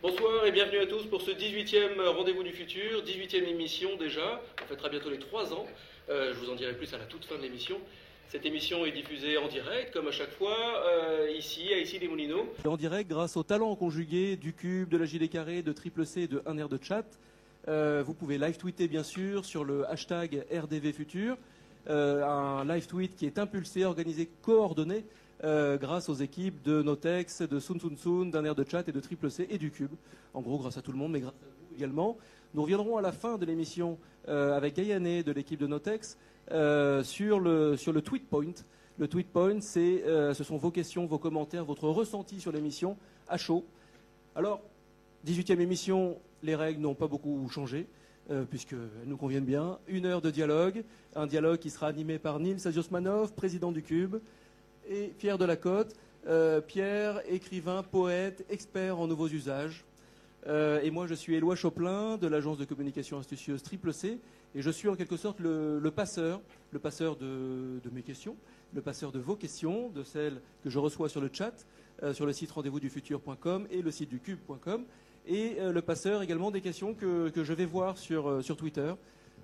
Bonsoir et bienvenue à tous pour ce 18e Rendez-vous du Futur, 18e émission déjà. On fêtera bientôt les 3 ans. Je vous en dirai plus à la toute fin de l'émission. Cette émission est diffusée en direct, comme à chaque fois, ici, à Issy-les-Moulineaux. En direct grâce au talent conjugué du Cube, de la JD Carré, de Triple C et de 1R de chat. Vous pouvez live tweeter bien sûr sur le hashtag RDVFutur. Un live tweet qui est impulsé, organisé, coordonné grâce aux équipes de Notex, de Sun Sun Sun, d'1R de chat et de Triple C et du Cube. En gros, grâce à tout le monde, mais grâce à vous également. Nous reviendrons à la fin de l'émission avec Gaïané de l'équipe de Notex sur le tweet point. Le tweet point, ce sont vos questions, vos commentaires, votre ressenti sur l'émission à chaud. Alors, 18e émission, les règles n'ont pas beaucoup changé, puisqu'elles nous conviennent bien. 1 heure de dialogue, un dialogue qui sera animé par Nils Aziosmanov, président du Cube, et Pierre Delacote. Pierre, écrivain, poète, expert en nouveaux usages. Et moi, je suis Éloi Choplin, de l'agence de communication astucieuse Triple C, et je suis en quelque sorte le passeur de mes questions, le passeur de vos questions, de celles que je reçois sur le chat, sur le site rendez-vous-du-futur.com et le site du cube.com, et le passeur également des questions que je vais voir sur Twitter,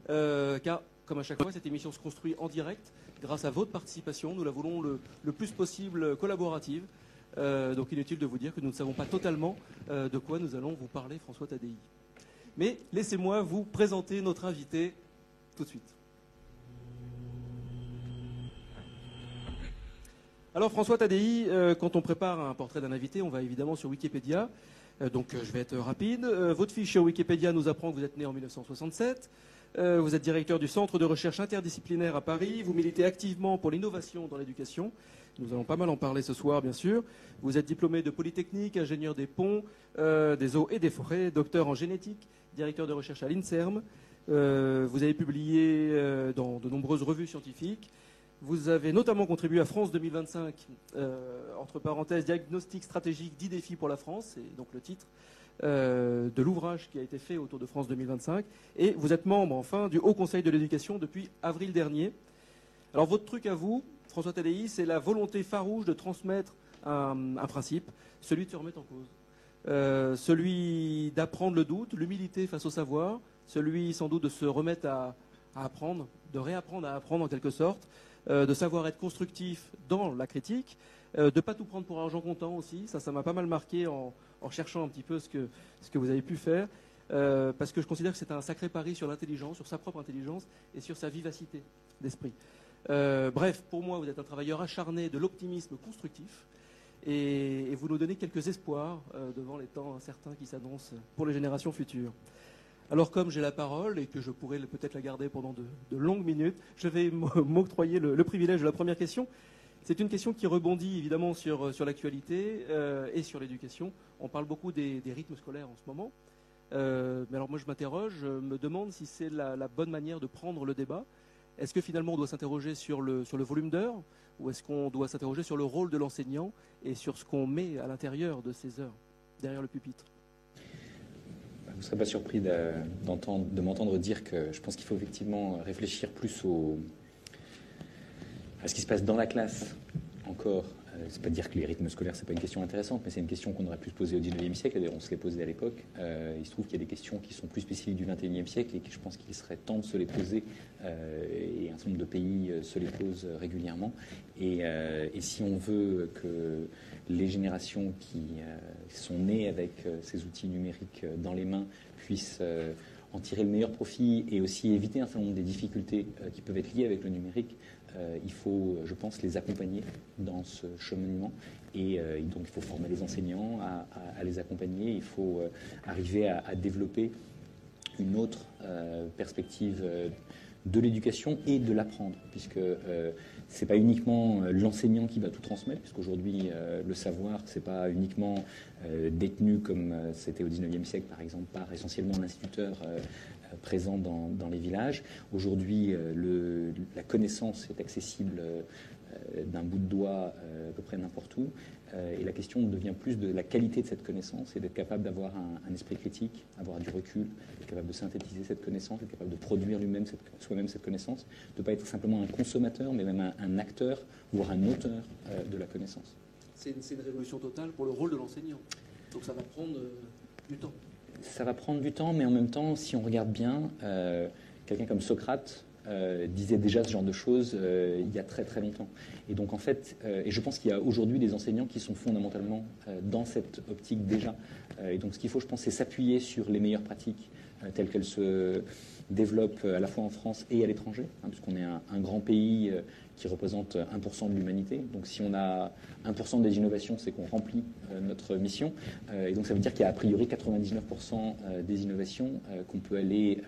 car, comme à chaque fois, cette émission se construit en direct, grâce à votre participation. Nous la voulons le plus possible collaborative. Donc inutile de vous dire que nous ne savons pas totalement de quoi nous allons vous parler, François Tadei. Mais laissez-moi vous présenter notre invité tout de suite. Alors François Tadei, quand on prépare un portrait d'un invité, on va évidemment sur Wikipédia. Donc je vais être rapide. Votre fiche sur Wikipédia nous apprend que vous êtes né en 1967. Vous êtes directeur du Centre de recherche interdisciplinaire à Paris. Vous militez activement pour l'innovation dans l'éducation. Nous allons pas mal en parler ce soir, bien sûr. Vous êtes diplômé de Polytechnique, ingénieur des ponts, des eaux et des forêts, docteur en génétique, directeur de recherche à l'INSERM. Vous avez publié dans de nombreuses revues scientifiques. Vous avez notamment contribué à France 2025, entre parenthèses, diagnostic stratégique 10 défis pour la France, c'est donc le titre de l'ouvrage qui a été fait autour de France 2025. Et vous êtes membre, enfin, du Haut Conseil de l'éducation depuis avril dernier. Alors, votre truc à vous, François Tadei, c'est la volonté farouche de transmettre un principe, celui de se remettre en cause. Celui d'apprendre le doute, l'humilité face au savoir, celui sans doute de se remettre à apprendre, de réapprendre à apprendre en quelque sorte, de savoir être constructif dans la critique, de ne pas tout prendre pour argent comptant aussi. Ça m'a pas mal marqué en cherchant un petit peu ce que vous avez pu faire, parce que je considère que c'est un sacré pari sur l'intelligence, sur sa propre intelligence et sur sa vivacité d'esprit. Bref, pour moi, vous êtes un travailleur acharné de l'optimisme constructif et vous nous donnez quelques espoirs devant les temps incertains qui s'annoncent pour les générations futures. Alors, comme j'ai la parole et que je pourrais peut-être la garder pendant de longues minutes, je vais m'octroyer le privilège de la première question. C'est une question qui rebondit évidemment sur l'actualité et sur l'éducation. On parle beaucoup des rythmes scolaires en ce moment. Mais alors moi je m'interroge, je me demande si c'est la bonne manière de prendre le débat. Est-ce que finalement on doit s'interroger sur le volume d'heures ou est-ce qu'on doit s'interroger sur le rôle de l'enseignant et sur ce qu'on met à l'intérieur de ces heures, derrière le pupitre? Vous ne serez pas surpris de m'entendre dire que je pense qu'il faut effectivement réfléchir plus à ce qui se passe dans la classe encore. C'est pas dire que les rythmes scolaires, c'est pas une question intéressante, mais c'est une question qu'on aurait pu se poser au 19e siècle, et d'ailleurs on se les posait à l'époque. Il se trouve qu'il y a des questions qui sont plus spécifiques du 21e siècle et que je pense qu'il serait temps de se les poser, et un certain nombre de pays se les posent régulièrement. Et si on veut que les générations qui sont nées avec ces outils numériques dans les mains puissent en tirer le meilleur profit et aussi éviter un certain nombre des difficultés qui peuvent être liées avec le numérique, il faut, je pense, les accompagner dans ce cheminement. Et donc, il faut former les enseignants à les accompagner. Il faut arriver à développer une autre perspective de l'éducation et de l'apprendre, puisque c'est pas uniquement l'enseignant qui va tout transmettre, puisqu'aujourd'hui le savoir c'est pas uniquement détenu comme c'était au 19e siècle par exemple par essentiellement l'instituteur présent dans les villages. Aujourd'hui la connaissance est accessible d'un bout de doigt à peu près n'importe où, et la question devient plus de la qualité de cette connaissance et d'être capable d'avoir un esprit critique, avoir du recul, être capable de synthétiser cette connaissance, être capable de produire soi-même cette connaissance, de ne pas être simplement un consommateur, mais même un acteur, voire un auteur de la connaissance. C'est une révolution totale pour le rôle de l'enseignant. Donc ça va prendre Du temps. Ça va prendre du temps, mais en même temps, si on regarde bien, quelqu'un comme Socrate disait déjà ce genre de choses il y a très très longtemps. Et donc en fait, et je pense qu'il y a aujourd'hui des enseignants qui sont fondamentalement dans cette optique déjà. Et donc ce qu'il faut, je pense, c'est s'appuyer sur les meilleures pratiques telles qu'elles se développent à la fois en France et à l'étranger, puisqu'on est un grand pays qui représente 1% de l'humanité. Donc si on a 1% des innovations, c'est qu'on remplit notre mission. Et donc ça veut dire qu'il y a a priori 99% des innovations qu'on peut aller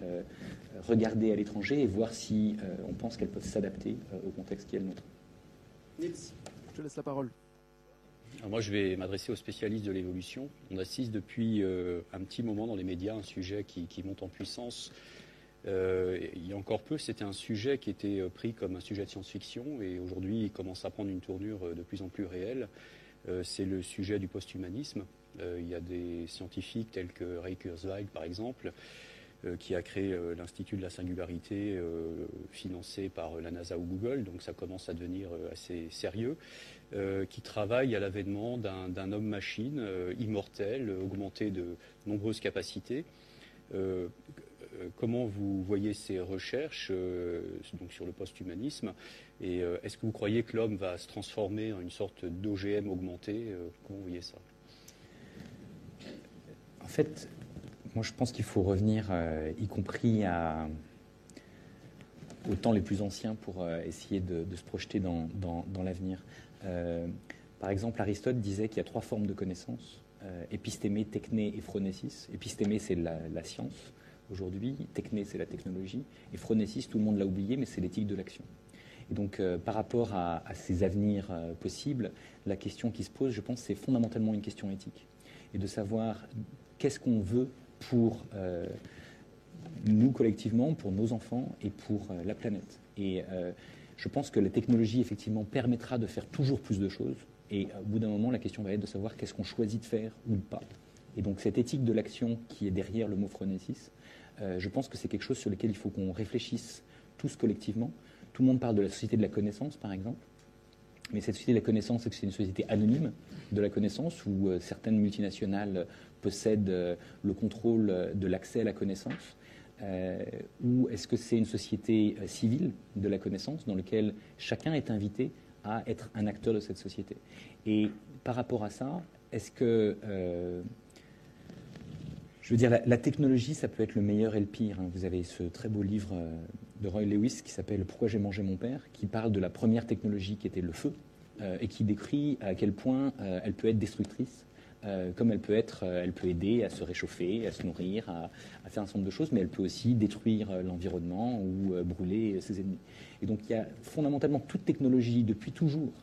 regarder à l'étranger et voir si on pense qu'elles peuvent s'adapter au contexte qui est le nôtre. Nils, je te laisse la parole. Alors moi, je vais m'adresser aux spécialistes de l'évolution. On assiste depuis un petit moment dans les médias à un sujet qui monte en puissance. Il y a encore peu, c'était un sujet qui était pris comme un sujet de science-fiction et aujourd'hui, il commence à prendre une tournure de plus en plus réelle. C'est le sujet du post-humanisme. Il y a des scientifiques tels que Ray Kurzweil, par exemple, qui a créé l'Institut de la Singularité financé par la NASA ou Google, donc ça commence à devenir assez sérieux, qui travaille à l'avènement d'un homme-machine immortel, augmenté de nombreuses capacités. Comment vous voyez ces recherches donc sur le post-humanisme et est-ce que vous croyez que l'homme va se transformer en une sorte d'OGM augmenté Comment vous voyez ça? En fait, moi je pense qu'il faut revenir, y compris aux temps les plus anciens pour essayer de se projeter dans l'avenir. Par exemple, Aristote disait qu'il y a 3 formes de connaissance, épistémé, techné et phronésis. Épistémé, c'est la science aujourd'hui, techné, c'est la technologie, et phronésis, tout le monde l'a oublié, mais c'est l'éthique de l'action. Et donc, par rapport à ces avenirs possibles, la question qui se pose, je pense, c'est fondamentalement une question éthique. Et de savoir qu'est-ce qu'on veut pour nous collectivement, pour nos enfants et pour la planète. Et je pense que la technologie, effectivement, permettra de faire toujours plus de choses. Et au bout d'un moment, la question va être de savoir qu'est-ce qu'on choisit de faire ou pas. Et donc, cette éthique de l'action qui est derrière le mot phronésis, je pense que c'est quelque chose sur lequel il faut qu'on réfléchisse tous collectivement. Tout le monde parle de la société de la connaissance, par exemple. Mais cette société de la connaissance, c'est une société anonyme de la connaissance où certaines multinationales possèdent le contrôle de l'accès à la connaissance. Ou est-ce que c'est une société civile de la connaissance dans laquelle chacun est invité à être un acteur de cette société? Et par rapport à ça, est-ce que... je veux dire, la technologie, ça peut être le meilleur et le pire. Vous avez ce très beau livre de Roy Lewis qui s'appelle « Pourquoi j'ai mangé mon père ?» qui parle de la première technologie qui était le feu et qui décrit à quel point elle peut être destructrice, comme elle peut aider à se réchauffer, à se nourrir, à faire un certain nombre de choses, mais elle peut aussi détruire l'environnement ou brûler ses ennemis. Et donc, il y a fondamentalement toute technologie, depuis toujours,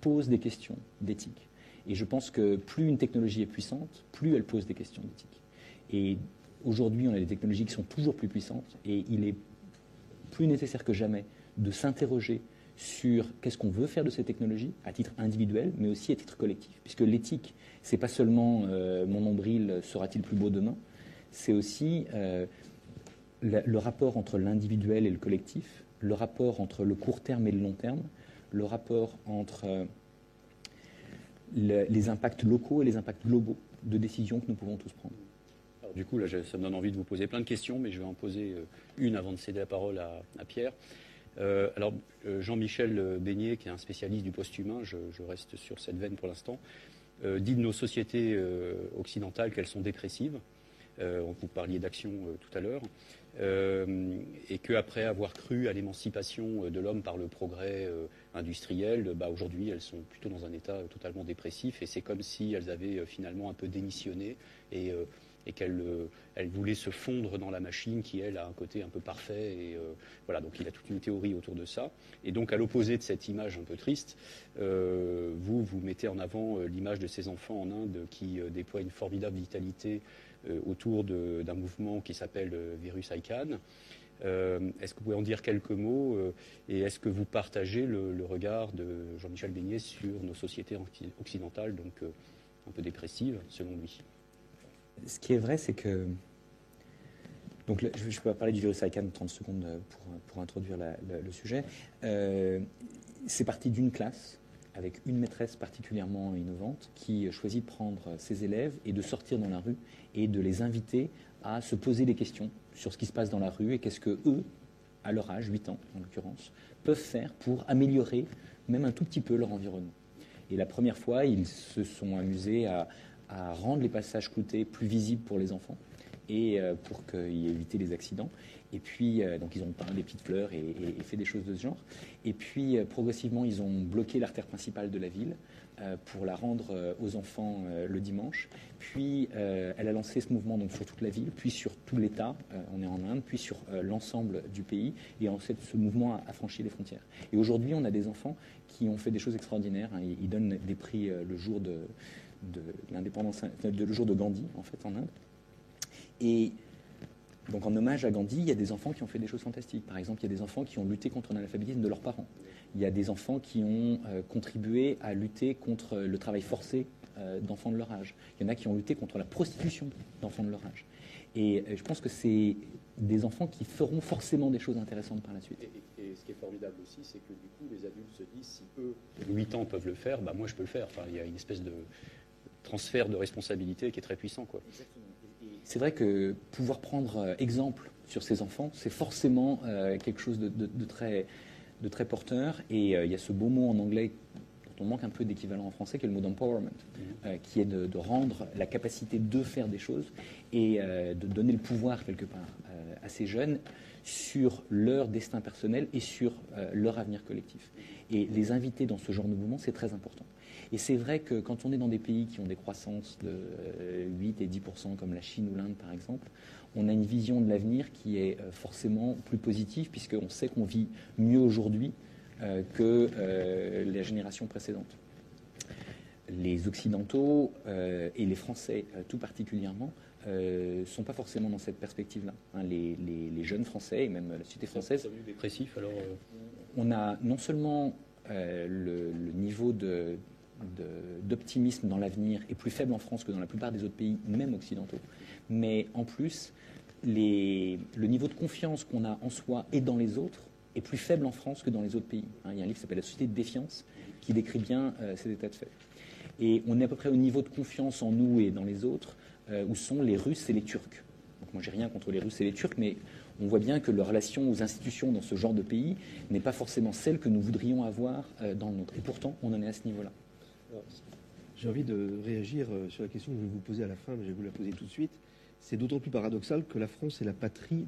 pose des questions d'éthique. Et je pense que plus une technologie est puissante, plus elle pose des questions d'éthique. Et aujourd'hui, on a des technologies qui sont toujours plus puissantes et il est plus nécessaire que jamais de s'interroger sur qu'est-ce qu'on veut faire de ces technologies à titre individuel, mais aussi à titre collectif. Puisque l'éthique, c'est pas seulement mon nombril sera-t-il plus beau demain, c'est aussi le rapport entre l'individuel et le collectif, le rapport entre le court terme et le long terme, le rapport entre les impacts locaux et les impacts globaux de décisions que nous pouvons tous prendre. Alors, du coup, là, ça me donne envie de vous poser plein de questions, mais je vais en poser une avant de céder la parole à Pierre. Alors, Jean-Michel Beignet, qui est un spécialiste du post-humain, je reste sur cette veine pour l'instant, dit de nos sociétés occidentales qu'elles sont dépressives. Vous parliez d'action tout à l'heure. Et qu'après avoir cru à l'émancipation de l'homme par le progrès industriel, aujourd'hui, elles sont plutôt dans un état totalement dépressif. Et c'est comme si elles avaient finalement un peu démissionné et qu'elles voulaient se fondre dans la machine qui, elle, a un côté un peu parfait. Et voilà, donc il a toute une théorie autour de ça. Et donc, à l'opposé de cette image un peu triste, vous mettez en avant l'image de ces enfants en Inde qui déploient une formidable vitalité autour d'un mouvement qui s'appelle Virus ICANN. Est-ce que vous pouvez en dire quelques mots et est-ce que vous partagez le regard de Jean-Michel Beignet sur nos sociétés occidentales, donc un peu dépressives, selon lui? Ce qui est vrai, c'est que... Donc, je peux parler du virus ICANN 30 secondes pour introduire le sujet. C'est parti d'une classe avec une maîtresse particulièrement innovante qui choisit de prendre ses élèves et de sortir dans la rue et de les inviter à se poser des questions sur ce qui se passe dans la rue et qu'est-ce que eux, à leur âge, 8 ans en l'occurrence, peuvent faire pour améliorer même un tout petit peu leur environnement. Et la première fois, ils se sont amusés à rendre les passages cloutés plus visibles pour les enfants et pour qu'ils éviter les accidents. Et puis, donc ils ont peint des petites fleurs et fait des choses de ce genre. Et puis, progressivement, ils ont bloqué l'artère principale de la ville pour la rendre aux enfants le dimanche. Puis, elle a lancé ce mouvement donc, sur toute la ville, puis sur tout l'État, on est en Inde, puis sur l'ensemble du pays. Et ensuite, ce mouvement a franchi les frontières. Et aujourd'hui, on a des enfants qui ont fait des choses extraordinaires. Hein. Ils donnent des prix le jour de l'indépendance, le jour de Gandhi, en fait, en Inde. Et donc, en hommage à Gandhi, il y a des enfants qui ont fait des choses fantastiques. Par exemple, il y a des enfants qui ont lutté contre l'analphabétisme de leurs parents. Il y a des enfants qui ont contribué à lutter contre le travail forcé d'enfants de leur âge. Il y en a qui ont lutté contre la prostitution d'enfants de leur âge. Et je pense que c'est des enfants qui feront forcément des choses intéressantes par la suite. Et ce qui est formidable aussi, c'est que du coup, les adultes se disent, si eux, 8 ans, peuvent le faire, bah moi, je peux le faire. Enfin, il y a une espèce de transfert de responsabilité qui est très puissant, quoi. Exactement. C'est vrai que pouvoir prendre exemple sur ces enfants, c'est forcément quelque chose de très porteur. Et il y a ce beau mot en anglais dont on manque un peu d'équivalent en français, qui est le mot d'empowerment, qui est de rendre la capacité de faire des choses et de donner le pouvoir quelque part à ces jeunes sur leur destin personnel et sur leur avenir collectif. Et les inviter dans ce genre de mouvement, c'est très important. Et c'est vrai que quand on est dans des pays qui ont des croissances de 8 et 10%, comme la Chine ou l'Inde par exemple, on a une vision de l'avenir qui est forcément plus positive, puisqu'on sait qu'on vit mieux aujourd'hui que les générations précédentes. Les Occidentaux et les Français tout particulièrement ne sont pas forcément dans cette perspective-là. Hein, les jeunes Français et même la société française... Dépressif, alors On a non seulement le niveau d'optimisme dans l'avenir est plus faible en France que dans la plupart des autres pays, même occidentaux. Mais en plus, le niveau de confiance qu'on a en soi et dans les autres est plus faible en France que dans les autres pays. Hein, il y a un livre qui s'appelle « La société de défiance » qui décrit bien cet état de fait. Et on est à peu près au niveau de confiance en nous et dans les autres où sont les Russes et les Turcs. Donc moi, j'ai rien contre les Russes et les Turcs, mais on voit bien que leur relation aux institutions dans ce genre de pays n'est pas forcément celle que nous voudrions avoir dans le nôtre. Et pourtant, on en est à ce niveau-là. J'ai envie de réagir sur la question que je vais vous poser à la fin, mais je vais vous la poser tout de suite. C'est d'autant plus paradoxal que la France est la patrie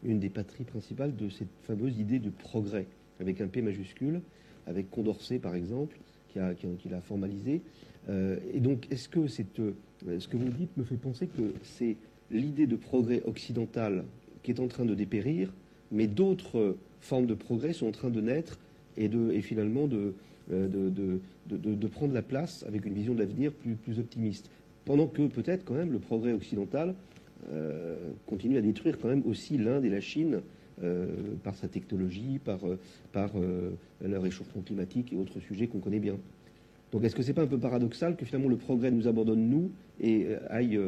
une des patries principales de cette fameuse idée de progrès, avec un P majuscule, avec Condorcet par exemple, qui l'a formalisé. Et donc, est-ce que ce que vous dites me fait penser que c'est l'idée de progrès occidental qui est en train de dépérir, mais d'autres formes de progrès sont en train de naître et finalement de prendre la place avec une vision de l'avenir plus optimiste. Pendant que peut-être quand même le progrès occidental continue à détruire quand même aussi l'Inde et la Chine par sa technologie, par leur réchauffement climatique et autres sujets qu'on connaît bien. Donc est-ce que c'est pas un peu paradoxal que finalement le progrès nous abandonne nous et aille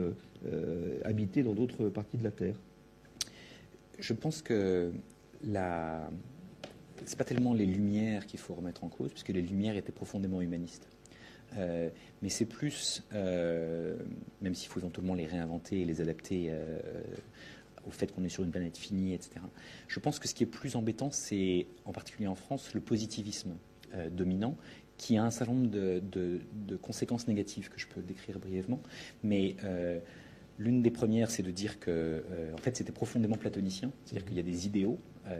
habiter dans d'autres parties de la Terre? Je pense que c'est pas tellement les Lumières qu'il faut remettre en cause, puisque les Lumières étaient profondément humanistes. Mais c'est plus, même s'il faut éventuellement les réinventer et les adapter au fait qu'on est sur une planète finie, etc. Je pense que ce qui est plus embêtant, c'est, en particulier en France, le positivisme dominant, qui a un certain nombre de conséquences négatives que je peux décrire brièvement. Mais l'une des premières, c'est de dire que, en fait, c'était profondément platonicien, c'est-à-dire qu'il y a des idéaux,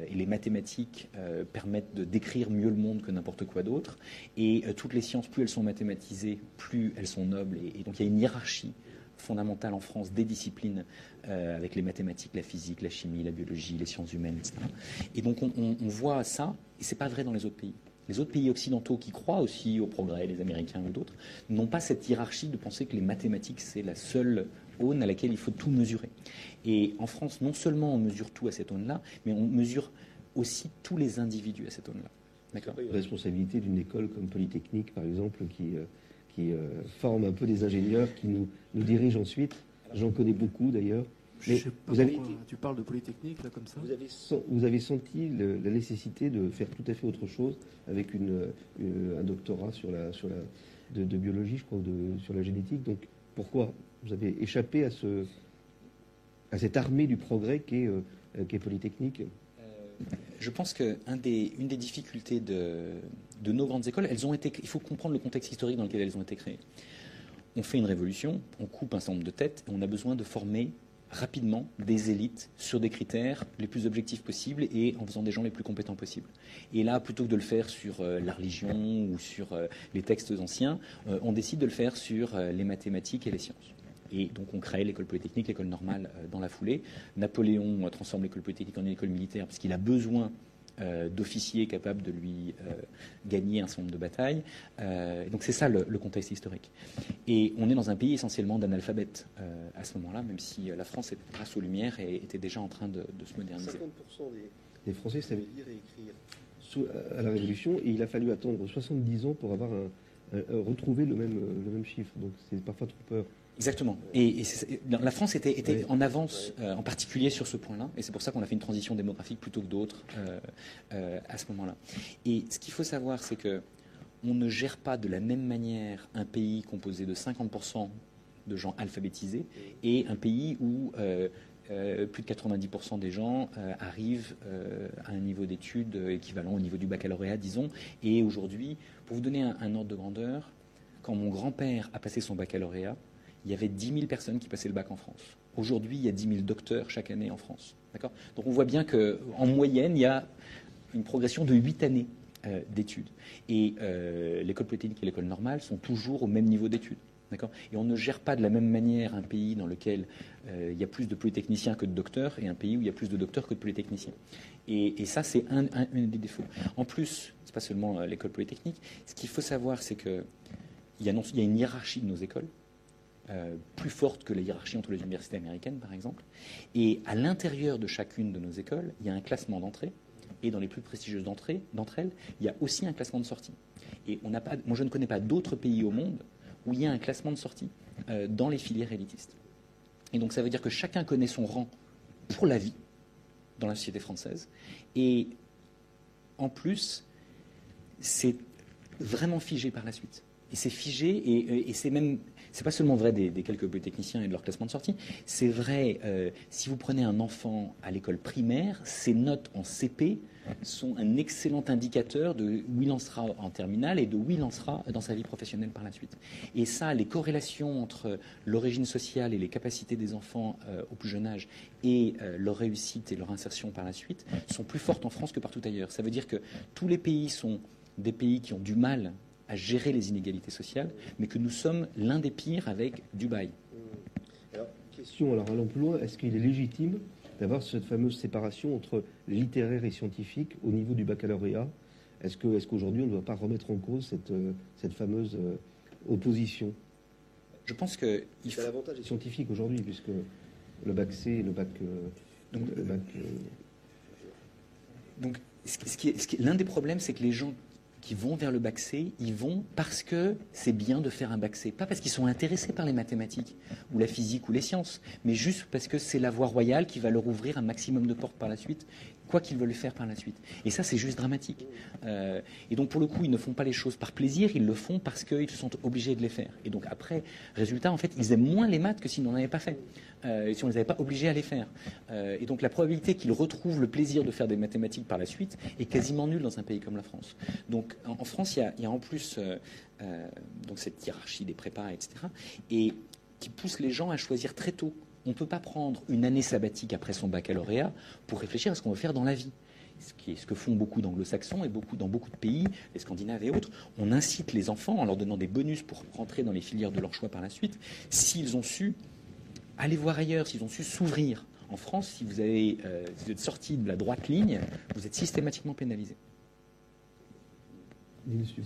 et les mathématiques permettent de décrire mieux le monde que n'importe quoi d'autre. Et toutes les sciences, plus elles sont mathématisées, plus elles sont nobles. Et donc il y a une hiérarchie fondamentale en France des disciplines, avec les mathématiques, la physique, la chimie, la biologie, les sciences humaines, etc. Et donc on voit ça, et c'est pas vrai dans les autres pays. Les autres pays occidentaux qui croient aussi au progrès, les Américains ou d'autres, n'ont pas cette hiérarchie de penser que les mathématiques, c'est la seule aune à laquelle il faut tout mesurer. Et en France, non seulement on mesure tout à cette aune-là, mais on mesure aussi tous les individus à cette aune-là. D'accord. Responsabilité d'une école comme Polytechnique, par exemple, qui forme un peu des ingénieurs qui nous dirigent ensuite. J'en connais beaucoup d'ailleurs. Je sais pas pourquoi tu parles de Polytechnique, là, comme ça. Vous avez senti la nécessité de faire tout à fait autre chose avec un doctorat de biologie, je crois, sur la génétique. Donc, pourquoi vous avez échappé à cette armée du progrès qu'est Polytechnique? Je pense qu'une des difficultés de nos grandes écoles, il faut comprendre le contexte historique dans lequel elles ont été créées. On fait une révolution, on coupe un certain nombre de têtes, et on a besoin de former rapidement des élites sur des critères les plus objectifs possibles et en faisant des gens les plus compétents possibles. Et là, plutôt que de le faire sur la religion ou sur les textes anciens, on décide de le faire sur les mathématiques et les sciences. Et donc on crée l'école polytechnique, l'école normale dans la foulée. Napoléon transforme l'école polytechnique en une école militaire parce qu'il a besoin d'officiers capables de lui gagner un certain nombre de batailles. Donc c'est ça le contexte historique. Et on est dans un pays essentiellement d'analphabètes à ce moment-là, même si la France, grâce aux Lumières, était déjà en train de se moderniser. 50% des Français savaient lire et écrire à la Révolution, et il a fallu attendre 70 ans pour avoir retrouver le même chiffre. Donc c'est parfois trop peur. Exactement. Et la France était en avance, en particulier sur ce point-là, et c'est pour ça qu'on a fait une transition démographique plutôt que d'autres à ce moment-là. Et ce qu'il faut savoir, c'est que on ne gère pas de la même manière un pays composé de 50% de gens alphabétisés et un pays où plus de 90% des gens arrivent à un niveau d'études équivalent au niveau du baccalauréat, disons. Et aujourd'hui, pour vous donner un ordre de grandeur, quand mon grand-père a passé son baccalauréat, il y avait 10 000 personnes qui passaient le bac en France. Aujourd'hui, il y a 10 000 docteurs chaque année en France. D'accord ? Donc on voit bien qu'en moyenne, il y a une progression de 8 années d'études. Et l'école polytechnique et l'école normale sont toujours au même niveau d'études. D'accord ? Et on ne gère pas de la même manière un pays dans lequel il y a plus de polytechniciens que de docteurs et un pays où il y a plus de docteurs que de polytechniciens. Et ça, c'est un des défauts. En plus, ce n'est pas seulement l'école polytechnique. Ce qu'il faut savoir, c'est qu'il y a une hiérarchie de nos écoles, plus forte que la hiérarchie entre les universités américaines, par exemple. Et à l'intérieur de chacune de nos écoles, il y a un classement d'entrée. Et dans les plus prestigieuses d'entre elles, il y a aussi un classement de sortie. Et moi, je ne connais pas d'autres pays au monde où il y a un classement de sortie dans les filières élitistes. Et donc, ça veut dire que chacun connaît son rang pour la vie dans la société française. Et en plus, c'est vraiment figé par la suite. Et c'est figé, et c'est même... C'est pas seulement vrai des quelques polytechniciens et de leur classement de sortie, c'est vrai, si vous prenez un enfant à l'école primaire, ses notes en CP sont un excellent indicateur de où il en sera en terminale et de où il en sera dans sa vie professionnelle par la suite. Et ça, les corrélations entre l'origine sociale et les capacités des enfants au plus jeune âge et leur réussite et leur insertion par la suite sont plus fortes en France que partout ailleurs. Ça veut dire que tous les pays sont des pays qui ont du mal à gérer les inégalités sociales, mais que nous sommes l'un des pires avec Dubaï. Alors, question, allons plus loin, est-ce qu'il est légitime d'avoir cette fameuse séparation entre littéraire et scientifique au niveau du baccalauréat? Est-ce qu'aujourd'hui on ne doit pas remettre en cause cette fameuse opposition? Je pense que... C'est l'avantage des scientifiques aujourd'hui, puisque le bac C et le bac... Donc, l'un des problèmes, c'est que les gens qui vont vers le bac C, ils vont parce que c'est bien de faire un bac C. Pas parce qu'ils sont intéressés par les mathématiques ou la physique ou les sciences, mais juste parce que c'est la voie royale qui va leur ouvrir un maximum de portes par la suite, quoi qu'ils veulent faire par la suite. Et ça, c'est juste dramatique. Et donc, pour le coup, ils ne font pas les choses par plaisir, ils le font parce qu'ils se sentent obligés de les faire. Et donc, après, résultat, en fait, ils aiment moins les maths que s'ils n'en avaient pas fait, si on ne les avait pas obligés à les faire. Et donc, la probabilité qu'ils retrouvent le plaisir de faire des mathématiques par la suite est quasiment nulle dans un pays comme la France. Donc, en France, il y a en plus donc cette hiérarchie des prépas, etc., et qui pousse les gens à choisir très tôt. On ne peut pas prendre une année sabbatique après son baccalauréat pour réfléchir à ce qu'on veut faire dans la vie. Ce que font beaucoup d'anglo-saxons et dans beaucoup de pays, les Scandinaves et autres. On incite les enfants en leur donnant des bonus pour rentrer dans les filières de leur choix par la suite, s'ils ont su aller voir ailleurs, s'ils ont su s'ouvrir. En France, si vous êtes sorti de la droite ligne, vous êtes systématiquement pénalisé.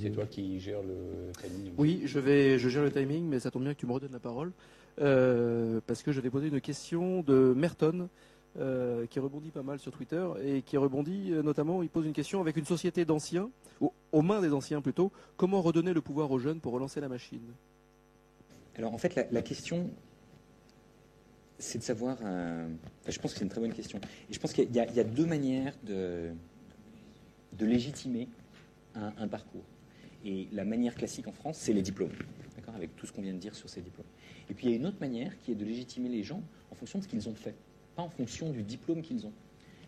C'est toi qui gères le timing. Oui, je gère le timing, mais ça tombe bien que tu me redonnes la parole. Parce que je vais poser une question de Merton, qui rebondit pas mal sur Twitter, et qui rebondit notamment, il pose une question avec une société d'anciens, aux mains des anciens plutôt, comment redonner le pouvoir aux jeunes pour relancer la machine? Alors en fait, la question C'est de savoir. Je pense que c'est une très bonne question. Et je pense qu'il y a deux manières de légitimer un parcours. Et la manière classique en France, c'est les diplômes, d'accord, avec tout ce qu'on vient de dire sur ces diplômes. Et puis il y a une autre manière qui est de légitimer les gens en fonction de ce qu'ils ont fait, pas en fonction du diplôme qu'ils ont.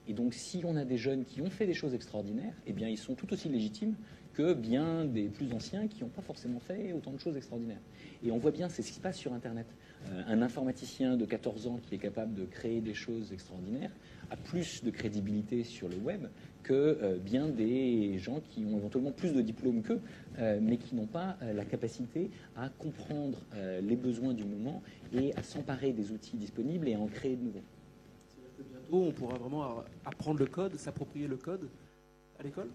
Et donc si on a des jeunes qui ont fait des choses extraordinaires, eh bien ils sont tout aussi légitimes que bien des plus anciens qui n'ont pas forcément fait autant de choses extraordinaires. Et on voit bien, c'est ce qui se passe sur Internet. Un informaticien de 14 ans qui est capable de créer des choses extraordinaires a plus de crédibilité sur le web que bien des gens qui ont éventuellement plus de diplômes qu'eux, mais qui n'ont pas la capacité à comprendre les besoins du moment et à s'emparer des outils disponibles et à en créer de nouveaux. C'est-à-dire que bientôt, on pourra vraiment apprendre le code, s'approprier le code à l'école.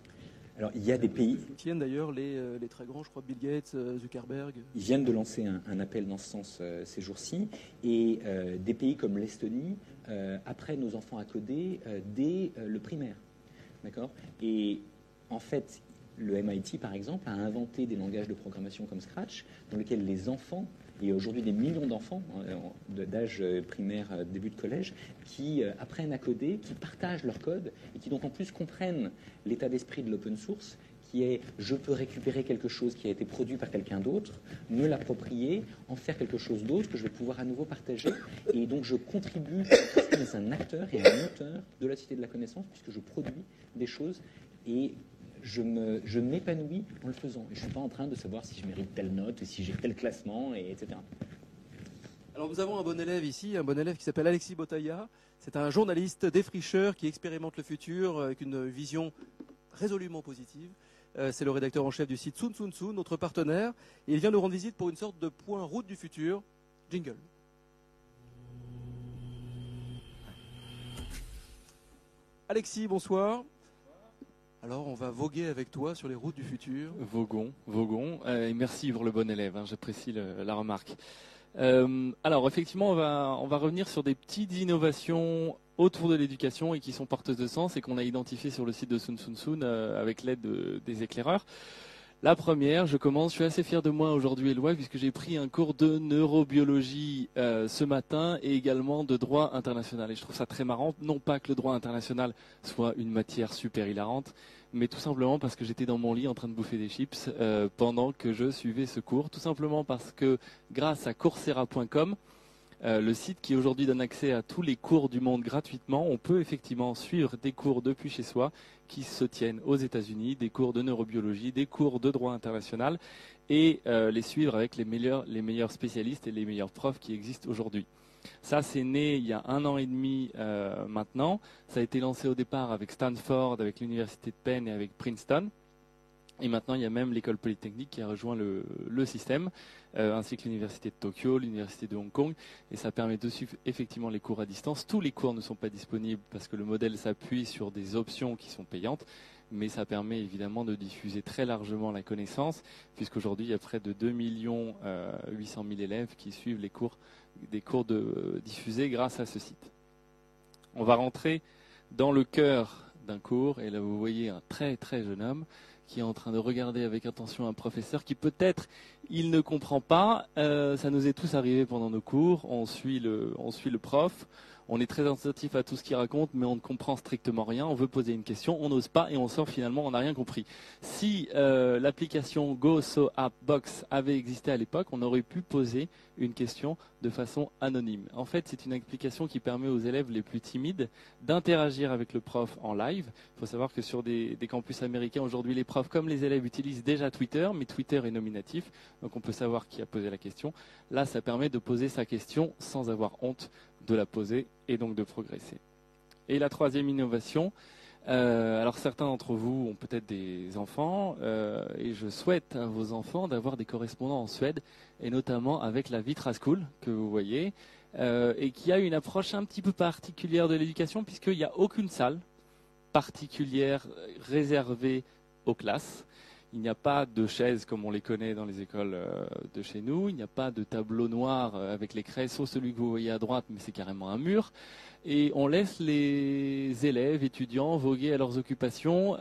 Alors, il y a des pays... Ils soutiennent d'ailleurs les très grands, je crois, Bill Gates, Zuckerberg. Ils viennent de lancer un appel dans ce sens ces jours-ci. Et des pays comme l'Estonie apprennent nos enfants à coder dès le primaire. D'accord ? Et en fait, le MIT, par exemple, a inventé des langages de programmation comme Scratch, dans lesquels les enfants, il y a aujourd'hui des millions d'enfants d'âge primaire, début de collège, qui apprennent à coder, qui partagent leur code et qui donc en plus comprennent l'état d'esprit de l'open source, qui est je peux récupérer quelque chose qui a été produit par quelqu'un d'autre, me l'approprier, en faire quelque chose d'autre que je vais pouvoir à nouveau partager. Et donc je contribue à un acteur et un moteur de la cité de la connaissance puisque je produis des choses et je m'épanouis en le faisant. Et je ne suis pas en train de savoir si je mérite telle note, si j'ai tel classement, etc. Alors nous avons un bon élève ici, un bon élève qui s'appelle Alexis Botaya. C'est un journaliste défricheur qui expérimente le futur avec une vision résolument positive. C'est le rédacteur en chef du site Sun Sun Sun, notre partenaire. Et il vient nous rendre visite pour une sorte de point route du futur. Jingle. Alexis, bonsoir. Alors, on va voguer avec toi sur les routes du futur. Voguons. Et merci pour le bon élève, hein, j'apprécie la remarque. Alors, effectivement, on va revenir sur des petites innovations autour de l'éducation et qui sont porteuses de sens et qu'on a identifiées sur le site de Sun Sun Sun avec l'aide des éclaireurs. La première, je suis assez fier de moi aujourd'hui, Éloi, puisque j'ai pris un cours de neurobiologie ce matin et également de droit international. Et je trouve ça très marrant, non pas que le droit international soit une matière super hilarante, mais tout simplement parce que j'étais dans mon lit en train de bouffer des chips pendant que je suivais ce cours. Tout simplement parce que grâce à coursera.com, le site qui aujourd'hui donne accès à tous les cours du monde gratuitement, on peut effectivement suivre des cours depuis chez soi qui se tiennent aux États-Unis, des cours de neurobiologie, des cours de droit international et les suivre avec les meilleurs spécialistes et les meilleurs profs qui existent aujourd'hui. Ça, c'est né il y a 1 an et demi maintenant. Ça a été lancé au départ avec Stanford, avec l'Université de Penn et avec Princeton. Et maintenant, il y a même l'école polytechnique qui a rejoint le système, ainsi que l'université de Tokyo, l'université de Hong Kong. Et ça permet de suivre effectivement les cours à distance. Tous les cours ne sont pas disponibles parce que le modèle s'appuie sur des options qui sont payantes. Mais ça permet évidemment de diffuser très largement la connaissance, puisqu'aujourd'hui, il y a près de 2 800 000 élèves qui suivent des cours diffusés grâce à ce site. On va rentrer dans le cœur d'un cours. Et là, vous voyez un très très jeune homme qui est en train de regarder avec attention un professeur qui peut-être il ne comprend pas. Ça nous est tous arrivé pendant nos cours. On suit le prof. On est très attentif à tout ce qu'il raconte, mais on ne comprend strictement rien. On veut poser une question, on n'ose pas et on sort finalement, on n'a rien compris. Si l'application Go So App Box avait existé à l'époque, on aurait pu poser une question de façon anonyme. En fait, c'est une application qui permet aux élèves les plus timides d'interagir avec le prof en live. Il faut savoir que sur des campus américains, aujourd'hui, les profs comme les élèves utilisent déjà Twitter, mais Twitter est nominatif, donc on peut savoir qui a posé la question. Là, ça permet de poser sa question sans avoir honte de la poser et donc de progresser. Et la troisième innovation, alors certains d'entre vous ont peut-être des enfants et je souhaite à vos enfants d'avoir des correspondants en Suède et notamment avec la Vitra School que vous voyez et qui a une approche un petit peu particulière de l'éducation puisqu'il n'y a aucune salle particulière réservée aux classes. Il n'y a pas de chaises comme on les connaît dans les écoles de chez nous. Il n'y a pas de tableau noir avec les craies, sauf celui que vous voyez à droite, mais c'est carrément un mur. Et on laisse les élèves, étudiants, vaquer à leurs occupations,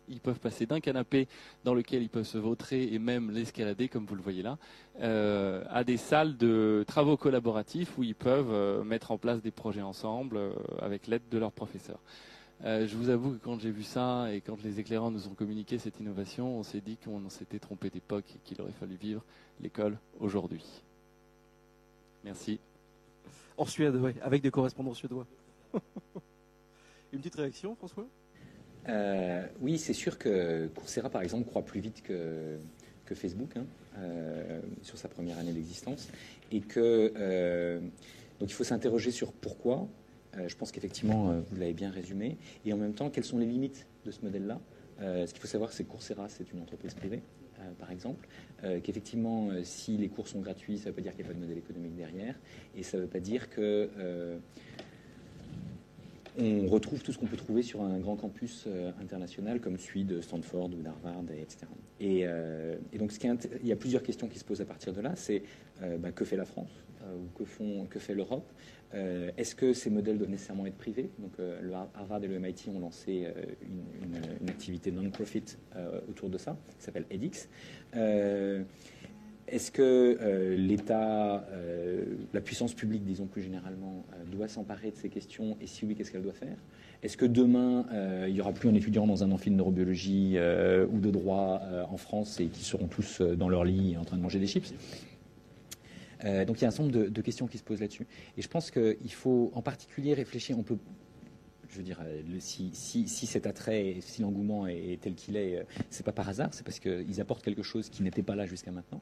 ils peuvent passer d'un canapé dans lequel ils peuvent se vautrer et même l'escalader, comme vous le voyez là, à des salles de travaux collaboratifs où ils peuvent mettre en place des projets ensemble avec l'aide de leurs professeurs. Je vous avoue que quand j'ai vu ça et quand les éclairants nous ont communiqué cette innovation, on s'est dit qu'on s'était trompé d'époque et qu'il aurait fallu vivre l'école aujourd'hui. Merci. En Suède, oui, avec des correspondants suédois. Une petite réaction, François ? Oui, c'est sûr que Coursera, par exemple, croît plus vite que Facebook sur sa première année d'existence. Et que donc il faut s'interroger sur pourquoi. Je pense qu'effectivement, vous l'avez bien résumé. Et en même temps, quelles sont les limites de ce modèle-là ? Ce qu'il faut savoir, c'est que Coursera, c'est une entreprise privée, par exemple, qu'effectivement, si les cours sont gratuits, ça ne veut pas dire qu'il n'y a pas de modèle économique derrière, et ça ne veut pas dire que on retrouve tout ce qu'on peut trouver sur un grand campus international comme celui de Stanford ou d'Harvard, etc. Et donc, il y a plusieurs questions qui se posent à partir de là. C'est que fait la France ou que fait l'Europe ? Est-ce que ces modèles doivent nécessairement être privés ? Donc, le Harvard et le MIT ont lancé une activité non-profit autour de ça, qui s'appelle edX. Est-ce que l'État, la puissance publique, disons plus généralement, doit s'emparer de ces questions ? Et si oui, qu'est-ce qu'elle doit faire ? Est-ce que demain, il n'y aura plus un étudiant dans un amphi de neurobiologie ou de droit en France et qui seront tous dans leur lit en train de manger des chips ? Donc il y a un certain nombre de questions qui se posent là-dessus. Et je pense qu'il faut en particulier réfléchir, je veux dire, si cet attrait, si l'engouement est tel qu'il est, c'est pas par hasard, c'est parce qu'ils apportent quelque chose qui n'était pas là jusqu'à maintenant.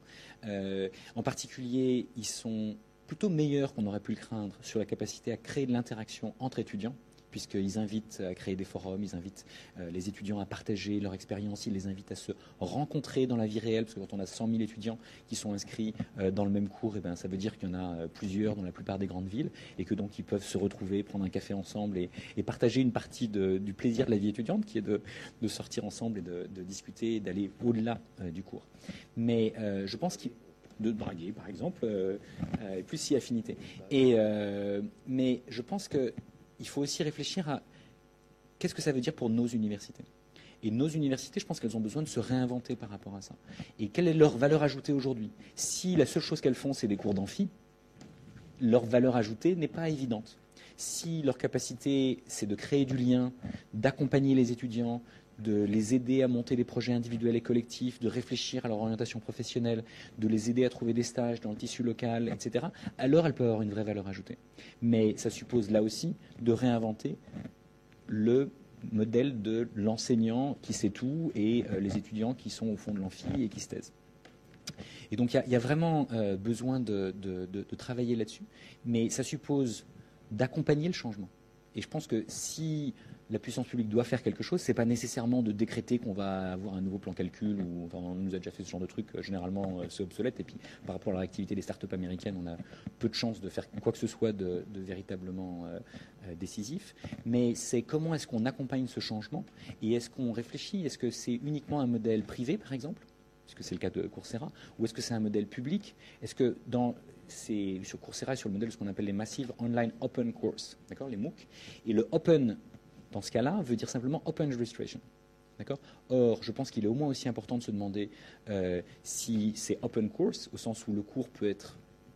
En particulier, ils sont plutôt meilleurs qu'on aurait pu le craindre sur la capacité à créer de l'interaction entre étudiants, puisqu'ils invitent à créer des forums, ils invitent les étudiants à partager leur expérience, ils les invitent à se rencontrer dans la vie réelle, parce que quand on a 100 000 étudiants qui sont inscrits dans le même cours, ça veut dire qu'il y en a plusieurs dans la plupart des grandes villes, et que donc ils peuvent se retrouver, prendre un café ensemble et partager une partie du plaisir de la vie étudiante, qui est de sortir ensemble et de discuter, d'aller au-delà du cours. Mais je pense de draguer, par exemple, et plus si affinité. Mais je pense qu'il faut aussi réfléchir à qu'est-ce que ça veut dire pour nos universités. Et nos universités, je pense qu'elles ont besoin de se réinventer par rapport à ça. Et quelle est leur valeur ajoutée aujourd'hui ? Si la seule chose qu'elles font, c'est des cours d'amphi, leur valeur ajoutée n'est pas évidente. Si leur capacité, c'est de créer du lien, d'accompagner les étudiants, de les aider à monter des projets individuels et collectifs, de réfléchir à leur orientation professionnelle, de les aider à trouver des stages dans le tissu local, etc., alors elles peuvent avoir une vraie valeur ajoutée. Mais ça suppose là aussi de réinventer le modèle de l'enseignant qui sait tout et les étudiants qui sont au fond de l'amphi et qui se taisent. Et donc il y a vraiment besoin de travailler là-dessus, mais ça suppose d'accompagner le changement. Et je pense que si la puissance publique doit faire quelque chose, c'est pas nécessairement de décréter qu'on va avoir un nouveau plan calcul, ou enfin, on nous a déjà fait ce genre de truc, généralement c'est obsolète, et puis par rapport à l'activité des startups américaines, on a peu de chances de faire quoi que ce soit de véritablement décisif, mais c'est comment est-ce qu'on accompagne ce changement, et est-ce qu'on réfléchit, est-ce que c'est uniquement un modèle privé par exemple, puisque c'est le cas de Coursera, ou est-ce que c'est un modèle public, est-ce que c'est sur Coursera, sur le modèle de ce qu'on appelle les Massive Online Open Course, d'accord, les MOOC, et le Open, dans ce cas-là, veut dire simplement Open Registration. D'accord ? Or, je pense qu'il est au moins aussi important de se demander si c'est Open Course, au sens où le cours peut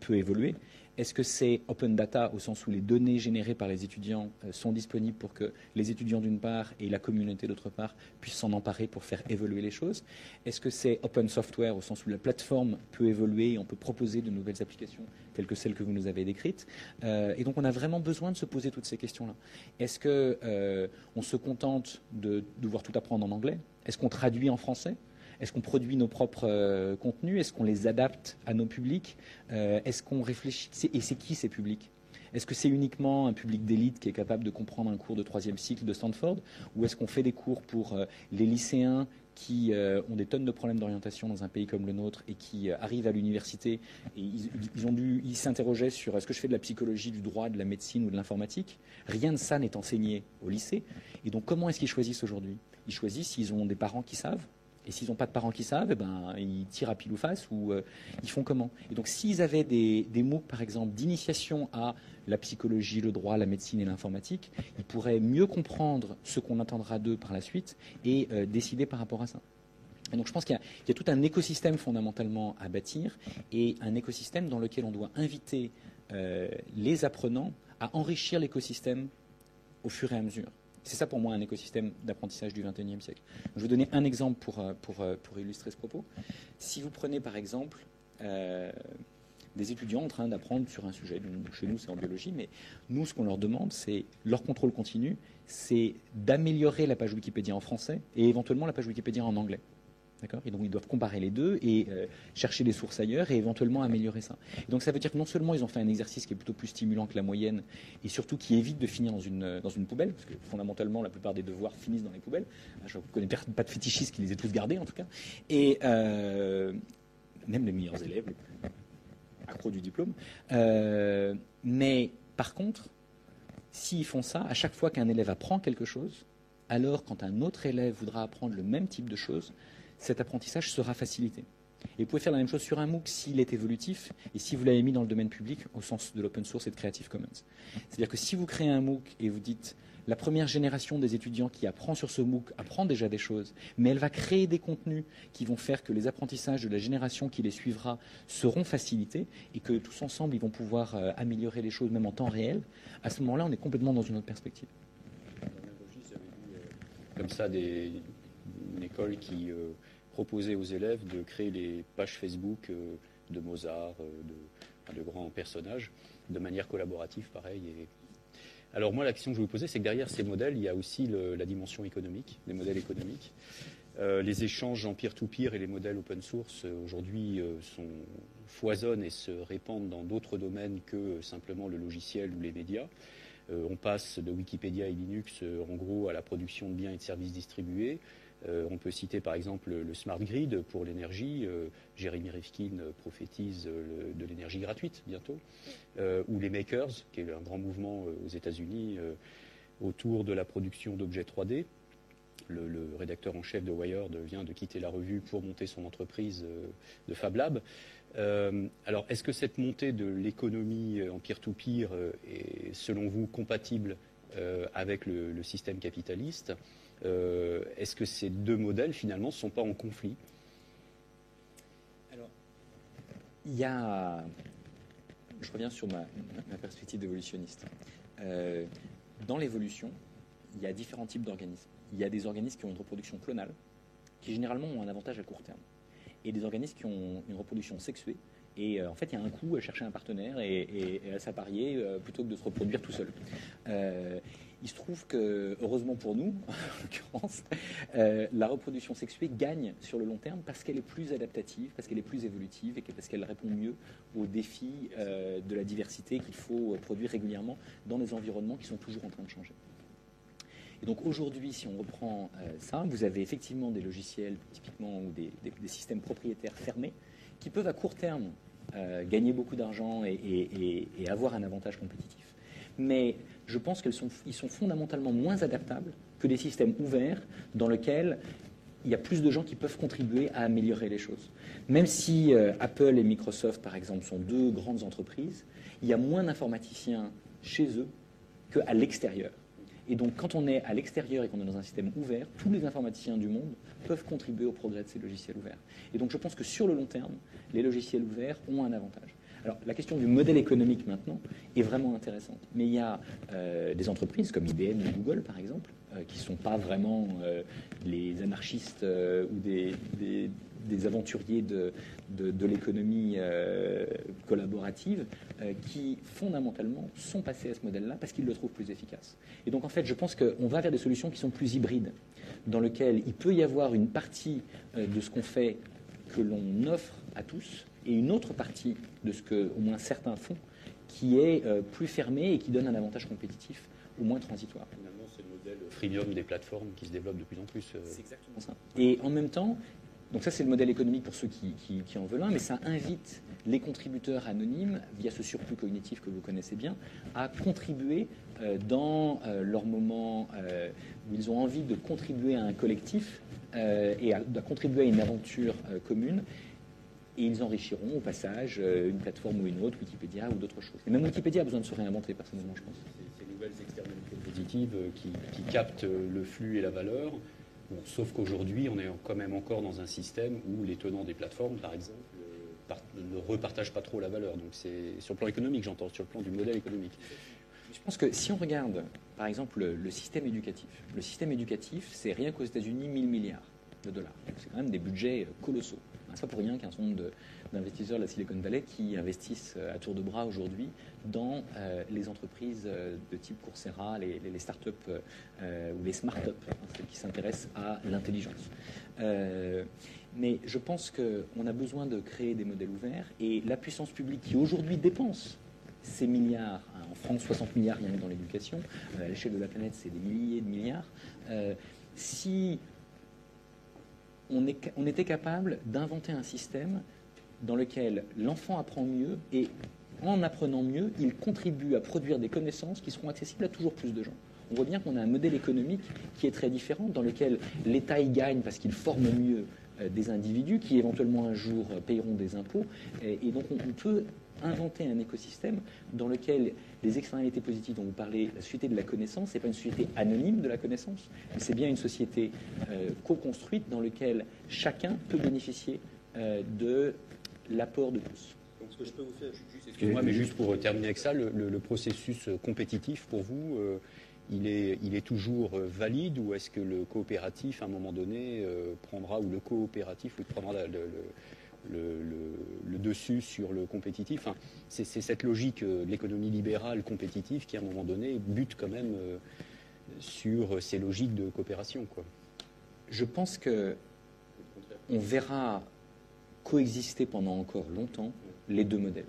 évoluer. Est-ce que c'est Open Data, au sens où les données générées par les étudiants sont disponibles pour que les étudiants d'une part et la communauté d'autre part puissent s'en emparer pour faire évoluer les choses ? Est-ce que c'est Open Software, au sens où la plateforme peut évoluer et on peut proposer de nouvelles applications telles que celles que vous nous avez décrites ? Et donc on a vraiment besoin de se poser toutes ces questions-là. Est-ce qu'on se contente de devoir tout apprendre en anglais ? Est-ce qu'on traduit en français ? Est-ce qu'on produit nos propres contenus ? Est-ce qu'on les adapte à nos publics ? Est-ce qu'on réfléchit ? Et c'est qui ces publics ? Est-ce que c'est uniquement un public d'élite qui est capable de comprendre un cours de 3e cycle de Stanford ? Ou est-ce qu'on fait des cours pour les lycéens qui ont des tonnes de problèmes d'orientation dans un pays comme le nôtre et qui arrivent à l'université et ils s'interrogeaient sur est-ce que je fais de la psychologie, du droit, de la médecine ou de l'informatique ? Rien de ça n'est enseigné au lycée. Et donc comment est-ce qu'ils choisissent aujourd'hui ? Ils choisissent s'ils ont des parents qui savent. Et s'ils n'ont pas de parents qui savent, eh ben, ils tirent à pile ou face ou ils font comment. Et donc s'ils avaient des MOOC, par exemple, d'initiation à la psychologie, le droit, la médecine et l'informatique, ils pourraient mieux comprendre ce qu'on attendra d'eux par la suite et décider par rapport à ça. Et donc je pense qu'il y a tout un écosystème fondamentalement à bâtir et un écosystème dans lequel on doit inviter les apprenants à enrichir l'écosystème au fur et à mesure. C'est ça pour moi un écosystème d'apprentissage du XXIe siècle. Je vais vous donner un exemple pour illustrer ce propos. Si vous prenez par exemple des étudiants en train d'apprendre sur un sujet, donc chez nous c'est en biologie, mais nous ce qu'on leur demande, c'est leur contrôle continu, c'est d'améliorer la page Wikipédia en français et éventuellement la page Wikipédia en anglais. D'accord ? Et donc ils doivent comparer les deux et chercher des sources ailleurs et éventuellement améliorer ça. Et donc ça veut dire que non seulement ils ont fait un exercice qui est plutôt plus stimulant que la moyenne et surtout qui évite de finir dans une poubelle, parce que fondamentalement la plupart des devoirs finissent dans les poubelles. Je ne connais pas de fétichistes qui les aient tous gardés en tout cas. Et même les meilleurs élèves, les plus accros du diplôme. Mais par contre, s'ils font ça, à chaque fois qu'un élève apprend quelque chose, alors quand un autre élève voudra apprendre le même type de choses, cet apprentissage sera facilité. Et vous pouvez faire la même chose sur un MOOC s'il est évolutif et si vous l'avez mis dans le domaine public au sens de l'open source et de Creative Commons. C'est-à-dire que si vous créez un MOOC et vous dites la première génération des étudiants qui apprend sur ce MOOC apprend déjà des choses, mais elle va créer des contenus qui vont faire que les apprentissages de la génération qui les suivra seront facilités et que tous ensemble ils vont pouvoir améliorer les choses même en temps réel, à ce moment-là on est complètement dans une autre perspective. Comme ça, une école qui proposait aux élèves de créer les pages Facebook de Mozart, de grands personnages, de manière collaborative, pareil. Alors moi, la question que je vais vous poser, c'est que derrière ces modèles, il y a aussi la dimension économique, les modèles économiques. Les échanges en peer-to-peer et les modèles open source, aujourd'hui, foisonnent et se répandent dans d'autres domaines que simplement le logiciel ou les médias. On passe de Wikipédia et Linux, en gros, à la production de biens et de services distribués. On peut citer par exemple le Smart Grid pour l'énergie. Jeremy Rifkin prophétise de l'énergie gratuite bientôt. Ou les Makers, qui est un grand mouvement aux États-Unis autour de la production d'objets 3D. Le rédacteur en chef de Wired vient de quitter la revue pour monter son entreprise de Fab Lab. Alors, est-ce que cette montée de l'économie en peer-to-peer est, selon vous, compatible avec le système capitaliste ? Est-ce que ces deux modèles, finalement, ne sont pas en conflit ? Alors, je reviens sur ma perspective d'évolutionniste. Dans l'évolution, il y a différents types d'organismes. Il y a des organismes qui ont une reproduction clonale, qui généralement ont un avantage à court terme, et des organismes qui ont une reproduction sexuée. Et en fait, il y a un coût à chercher un partenaire et à s'apparier plutôt que de se reproduire tout seul. Il se trouve que, heureusement pour nous, en l'occurrence, la reproduction sexuée gagne sur le long terme parce qu'elle est plus adaptative, parce qu'elle est plus évolutive et parce qu'elle répond mieux aux défis de la diversité qu'il faut produire régulièrement dans des environnements qui sont toujours en train de changer. Et donc aujourd'hui, si on reprend ça, vous avez effectivement des logiciels typiquement ou des systèmes propriétaires fermés qui peuvent à court terme gagner beaucoup d'argent et avoir un avantage compétitif. Mais je pense qu'ils sont fondamentalement moins adaptables que des systèmes ouverts dans lesquels il y a plus de gens qui peuvent contribuer à améliorer les choses. Même si Apple et Microsoft, par exemple, sont deux grandes entreprises, il y a moins d'informaticiens chez eux qu'à l'extérieur. Et donc, quand on est à l'extérieur et qu'on est dans un système ouvert, tous les informaticiens du monde peuvent contribuer au progrès de ces logiciels ouverts. Et donc, je pense que sur le long terme, les logiciels ouverts ont un avantage. Alors, la question du modèle économique, maintenant, est vraiment intéressante. Mais il y a des entreprises comme IBM ou Google, par exemple, qui ne sont pas vraiment les anarchistes ou des aventuriers de l'économie collaborative qui, fondamentalement, sont passés à ce modèle-là parce qu'ils le trouvent plus efficace. Et donc, en fait, je pense qu'on va vers des solutions qui sont plus hybrides, dans lesquelles il peut y avoir une partie de ce qu'on fait que l'on offre à tous et une autre partie de ce que, au moins, certains font qui est plus fermée et qui donne un avantage compétitif, au moins transitoire. Finalement, c'est le modèle freemium des plateformes qui se développe de plus en plus. C'est exactement ça. Et en même temps, Donc ça, c'est le modèle économique pour ceux qui en veulent un, mais ça invite les contributeurs anonymes, via ce surplus cognitif que vous connaissez bien, à contribuer dans leur moment où ils ont envie de contribuer à un collectif et à contribuer à une aventure commune. Et ils enrichiront au passage une plateforme ou une autre, Wikipédia ou d'autres choses. Et même Wikipédia a besoin de se réinventer, personnellement, je pense. Ces nouvelles externalités positives qui captent le flux et la valeur. Bon, sauf qu'aujourd'hui, on est quand même encore dans un système où les tenants des plateformes, par exemple, ne repartagent pas trop la valeur. Donc c'est sur le plan économique, j'entends, sur le plan du modèle économique. Je pense que si on regarde, par exemple, le système éducatif, c'est rien qu'aux États-Unis, 1000 milliards de dollars. C'est quand même des budgets colossaux. C'est pas pour rien qu'il y a un certain nombre d'investisseurs de la Silicon Valley qui investissent à tour de bras aujourd'hui dans les entreprises de type Coursera, les startups ou les smart-up, celles qui s'intéressent à l'intelligence. Mais je pense qu'on a besoin de créer des modèles ouverts et la puissance publique qui aujourd'hui dépense ces milliards, en France 60 milliards rien que dans l'éducation, à l'échelle de la planète c'est des milliers de milliards, si on était capable d'inventer un système dans lequel l'enfant apprend mieux et en apprenant mieux, il contribue à produire des connaissances qui seront accessibles à toujours plus de gens. On voit bien qu'on a un modèle économique qui est très différent, dans lequel l'État y gagne parce qu'il forme mieux des individus qui éventuellement un jour payeront des impôts. Et donc on peut inventer un écosystème dans lequel les externalités positives dont vous parlez, la société de la connaissance, ce n'est pas une société anonyme de la connaissance, mais c'est bien une société co-construite dans laquelle chacun peut bénéficier de l'apport de tous. Donc ce que je peux vous faire, excusez-moi, mais juste pour terminer avec ça, le processus compétitif pour vous, il est toujours valide ou est-ce que le coopératif, à un moment donné, prendra, ou le coopératif prendra le dessus sur le compétitif. Enfin, c'est cette logique de l'économie libérale compétitive qui, à un moment donné, bute quand même sur ces logiques de coopération, quoi. Je pense que on verra coexister pendant encore longtemps les deux modèles.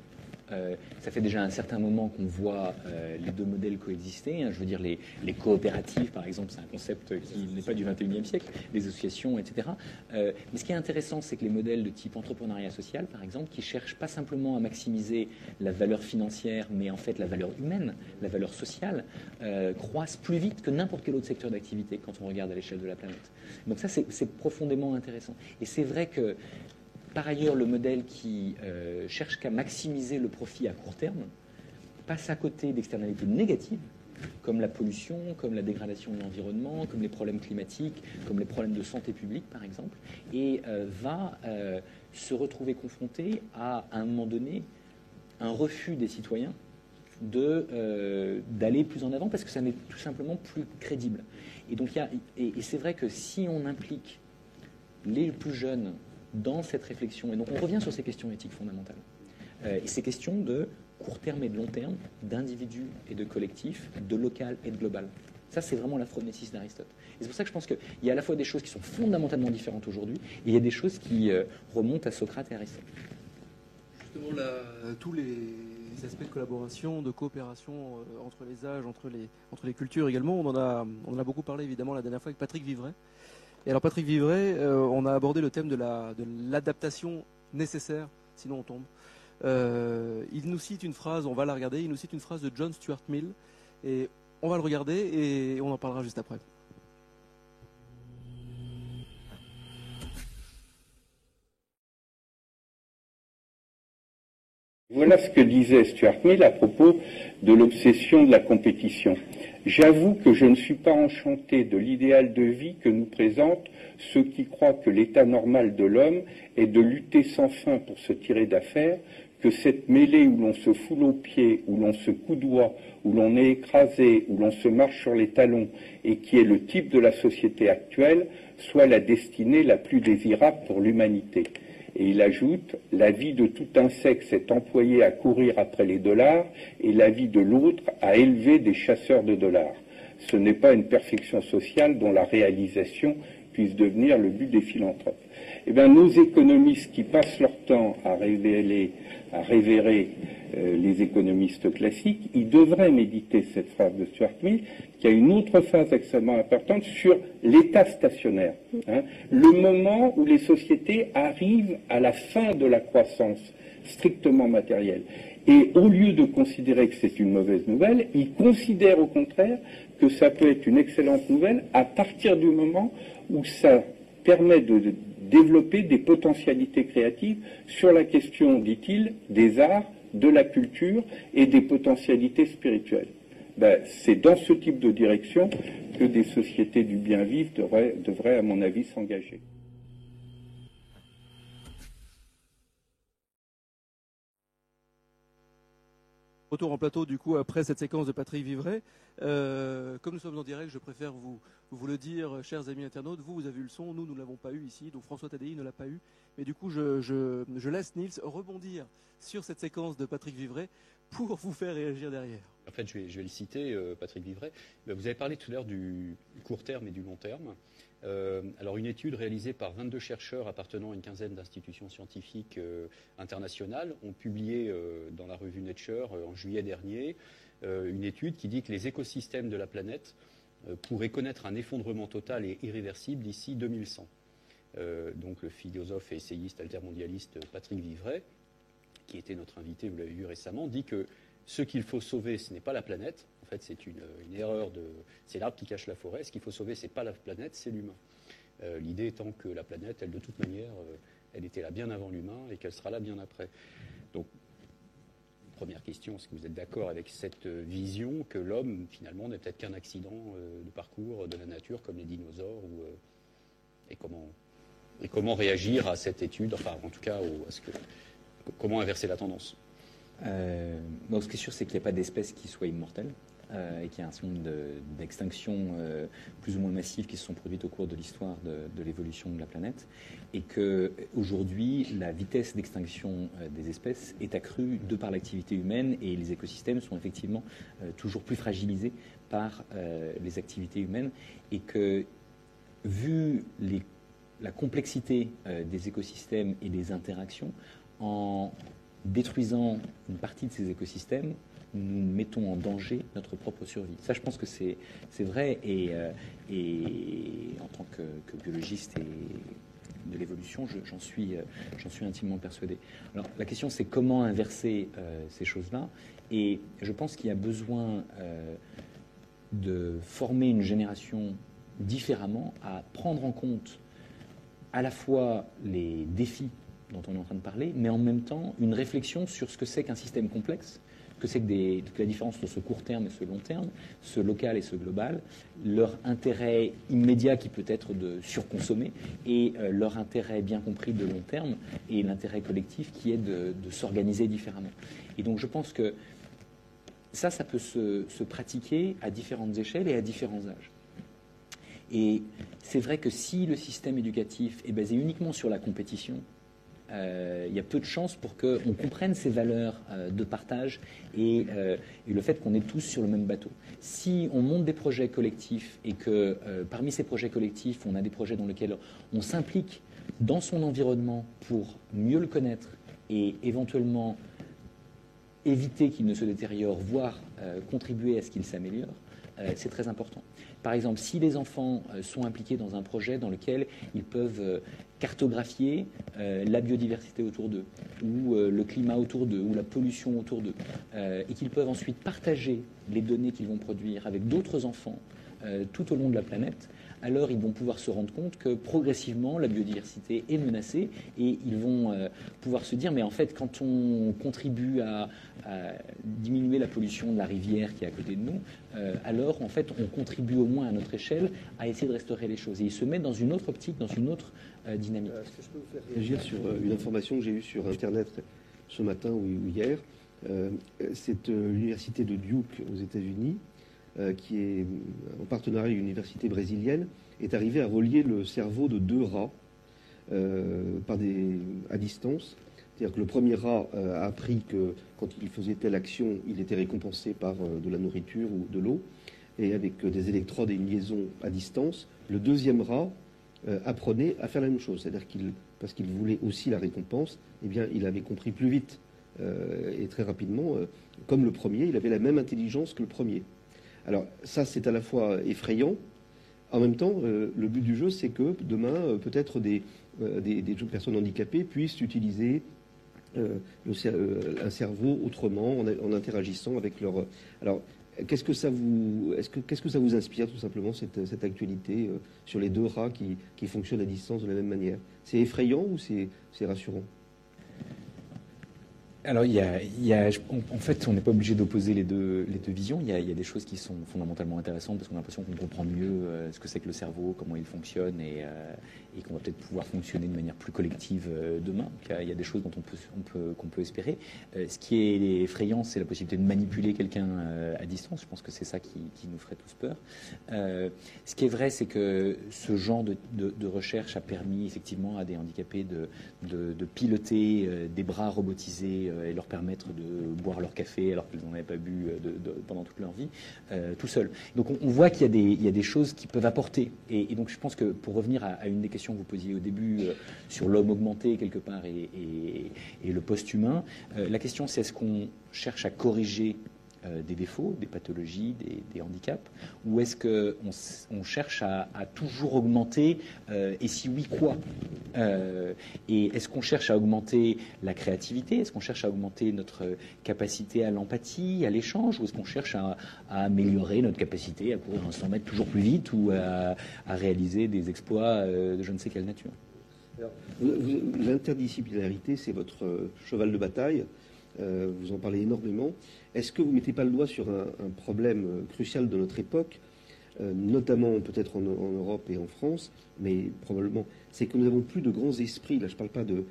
Ça fait déjà un certain moment qu'on voit les deux modèles coexister. Je veux dire, les coopératives, par exemple, c'est un concept qui n'est pas du 21e siècle, les associations, etc. Mais ce qui est intéressant, c'est que les modèles de type entrepreneuriat social, par exemple, qui cherchent pas simplement à maximiser la valeur financière, mais en fait la valeur humaine, la valeur sociale, croissent plus vite que n'importe quel autre secteur d'activité quand on regarde à l'échelle de la planète. Donc ça, c'est profondément intéressant. Et c'est vrai que par ailleurs, le modèle qui cherche qu'à maximiser le profit à court terme passe à côté d'externalités négatives, comme la pollution, comme la dégradation de l'environnement, comme les problèmes climatiques, comme les problèmes de santé publique, par exemple, et va se retrouver confronté à un moment donné, un refus des citoyens d'aller plus en avant parce que ça n'est tout simplement plus crédible. Et donc, et c'est vrai que si on implique les plus jeunes dans cette réflexion, et donc on revient sur ces questions éthiques fondamentales, et ces questions de court terme et de long terme, d'individus et de collectifs, de local et de global. Ça, c'est vraiment la phronésis d'Aristote. Et c'est pour ça que je pense qu'il y a à la fois des choses qui sont fondamentalement différentes aujourd'hui, et il y a des choses qui remontent à Socrate et Aristote. Justement, tous les aspects de collaboration, de coopération entre les âges, entre les cultures également, on en a beaucoup parlé évidemment la dernière fois avec Patrick Vivray. Et alors Patrick Vivray, on a abordé le thème de l'adaptation nécessaire, sinon on tombe. Il nous cite une phrase, on va la regarder, il nous cite une phrase de John Stuart Mill, et on va le regarder et on en parlera juste après. Voilà ce que disait Stuart Mill à propos de l'obsession de la compétition. J'avoue que je ne suis pas enchanté de l'idéal de vie que nous présentent ceux qui croient que l'état normal de l'homme est de lutter sans fin pour se tirer d'affaire, que cette mêlée où l'on se foule aux pieds, où l'on se coudoie, où l'on est écrasé, où l'on se marche sur les talons, et qui est le type de la société actuelle, soit la destinée la plus désirable pour l'humanité. Et il ajoute, la vie de tout un sexe est employée à courir après les dollars et la vie de l'autre à élever des chasseurs de dollars. Ce n'est pas une perfection sociale dont la réalisation puisse devenir le but des philanthropes. Eh bien, nos économistes qui passent leur temps à révérer les économistes classiques, ils devraient méditer cette phrase de Stuart Mill, qui a une autre phase extrêmement importante sur l'état stationnaire. Le moment où les sociétés arrivent à la fin de la croissance strictement matérielle. Et au lieu de considérer que c'est une mauvaise nouvelle, ils considèrent au contraire que ça peut être une excellente nouvelle à partir du moment où ça permet de développer des potentialités créatives sur la question, dit-il, des arts, de la culture et des potentialités spirituelles. C'est dans ce type de direction que des sociétés du bien vivre devraient, à mon avis, s'engager. Retour en plateau, du coup, après cette séquence de Patrick Vivray. Comme nous sommes en direct, je préfère vous le dire, chers amis internautes. Vous avez eu le son, nous ne l'avons pas eu ici. Donc François Tadei ne l'a pas eu. Mais du coup, je laisse Niels rebondir sur cette séquence de Patrick Vivray pour vous faire réagir derrière. En fait, je vais le citer, Patrick Vivray. Vous avez parlé tout à l'heure du court terme et du long terme. Alors, une étude réalisée par 22 chercheurs appartenant à une quinzaine d'institutions scientifiques internationales ont publié dans la revue Nature en juillet dernier une étude qui dit que les écosystèmes de la planète pourraient connaître un effondrement total et irréversible d'ici 2100. Donc, le philosophe et essayiste altermondialiste Patrick Vivray, qui était notre invité, vous l'avez vu récemment, dit que ce qu'il faut sauver, ce n'est pas la planète. En fait, c'est une erreur c'est l'arbre qui cache la forêt. Ce qu'il faut sauver, ce n'est pas la planète, c'est l'humain. L'idée étant que la planète, elle, de toute manière, elle était là bien avant l'humain et qu'elle sera là bien après. Donc, première question, est-ce que vous êtes d'accord avec cette vision que l'homme, finalement, n'est peut-être qu'un accident de parcours de la nature, comme les dinosaures et comment réagir à cette étude, enfin, en tout cas, comment inverser la tendance? Donc, ce qui est sûr, c'est qu'il n'y a pas d'espèce qui soit immortelle et qu'il y a un certain nombre d'extinctions plus ou moins massives qui se sont produites au cours de l'histoire de l'évolution de la planète et qu'aujourd'hui, la vitesse d'extinction des espèces est accrue de par l'activité humaine et les écosystèmes sont effectivement toujours plus fragilisés par les activités humaines et que, vu la complexité des écosystèmes et des interactions, en détruisant une partie de ces écosystèmes, nous mettons en danger notre propre survie. Ça, je pense que c'est vrai et en tant que biologiste et de l'évolution, j'en suis intimement persuadé. Alors, la question, c'est comment inverser ces choses-là et je pense qu'il y a besoin de former une génération différemment à prendre en compte à la fois les défis dont on est en train de parler, mais en même temps une réflexion sur ce que c'est qu'un système complexe, que c'est que la différence entre ce court terme et ce long terme, ce local et ce global, leur intérêt immédiat qui peut être de surconsommer et leur intérêt bien compris de long terme et l'intérêt collectif qui est de s'organiser différemment. Et donc je pense que ça peut se pratiquer à différentes échelles et à différents âges. Et c'est vrai que si le système éducatif est basé uniquement sur la compétition, il y a peu de chances pour qu'on comprenne ces valeurs de partage et le fait qu'on est tous sur le même bateau. Si on monte des projets collectifs et que parmi ces projets collectifs, on a des projets dans lesquels on s'implique dans son environnement pour mieux le connaître et éventuellement éviter qu'il ne se détériore, voire contribuer à ce qu'il s'améliore, c'est très important. Par exemple, si les enfants sont impliqués dans un projet dans lequel ils peuvent cartographier la biodiversité autour d'eux, ou le climat autour d'eux, ou la pollution autour d'eux, et qu'ils peuvent ensuite partager les données qu'ils vont produire avec d'autres enfants tout au long de la planète, alors ils vont pouvoir se rendre compte que progressivement la biodiversité est menacée et ils vont pouvoir se dire mais en fait quand on contribue à diminuer la pollution de la rivière qui est à côté de nous, alors en fait on contribue au moins à notre échelle à essayer de restaurer les choses et ils se mettent dans une autre optique, dans une autre dynamique. Est-ce que je peux vous faire réagir sur une information que j'ai eue sur Internet ce matin ou hier? C'est l'université de Duke aux États-Unis qui est en partenariat avec l'université brésilienne, est arrivé à relier le cerveau de 2 rats à distance. C'est-à-dire que le premier rat a appris que quand il faisait telle action, il était récompensé par de la nourriture ou de l'eau, et avec des électrodes et une liaison à distance. Le deuxième rat, apprenait à faire la même chose. C'est-à-dire parce qu'il voulait aussi la récompense, eh bien, il avait compris plus vite et très rapidement, comme le premier, il avait la même intelligence que le premier. Alors ça, c'est à la fois effrayant. En même temps, le but du jeu, c'est que demain, peut-être des personnes handicapées puissent utiliser un cerveau autrement, en interagissant avec leur... Alors, qu'est-ce que ça vous inspire, tout simplement, cette actualité sur les deux rats qui fonctionnent à distance de la même manière? C'est effrayant ou c'est rassurant? Alors, en fait, on n'est pas obligé d'opposer les deux visions. Il y a des choses qui sont fondamentalement intéressantes parce qu'on a l'impression qu'on comprend mieux ce que c'est que le cerveau, comment il fonctionne et qu'on va peut-être pouvoir fonctionner de manière plus collective demain. Donc, il y a des choses dont qu'on peut espérer. Ce qui est effrayant, c'est la possibilité de manipuler quelqu'un à distance. Je pense que c'est ça qui nous ferait tous peur. Ce qui est vrai, c'est que ce genre de recherche a permis effectivement à des handicapés de piloter des bras robotisés et leur permettre de boire leur café alors qu'ils n'en avaient pas bu pendant toute leur vie, tout seul. Donc on voit qu'il y a des choses qui peuvent apporter. Et donc je pense que pour revenir à une des questions que vous posiez au début sur l'homme augmenté quelque part et le post-humain, la question c'est est-ce qu'on cherche à corriger des défauts, des pathologies, des handicaps, ou est-ce qu'on cherche à toujours augmenter, et si oui, quoi et est-ce qu'on cherche à augmenter la créativité, est-ce qu'on cherche à augmenter notre capacité à l'empathie, à l'échange, ou est-ce qu'on cherche à améliorer notre capacité à courir un 100 mètres toujours plus vite ou à réaliser des exploits de je ne sais quelle nature? L'interdisciplinarité, c'est votre cheval de bataille. Vous en parlez énormément. Est-ce que vous ne mettez pas le doigt sur un problème crucial de notre époque, notamment peut-être en Europe et en France, mais probablement, c'est que nous n'avons plus de grands esprits. Là, je ne parle pas de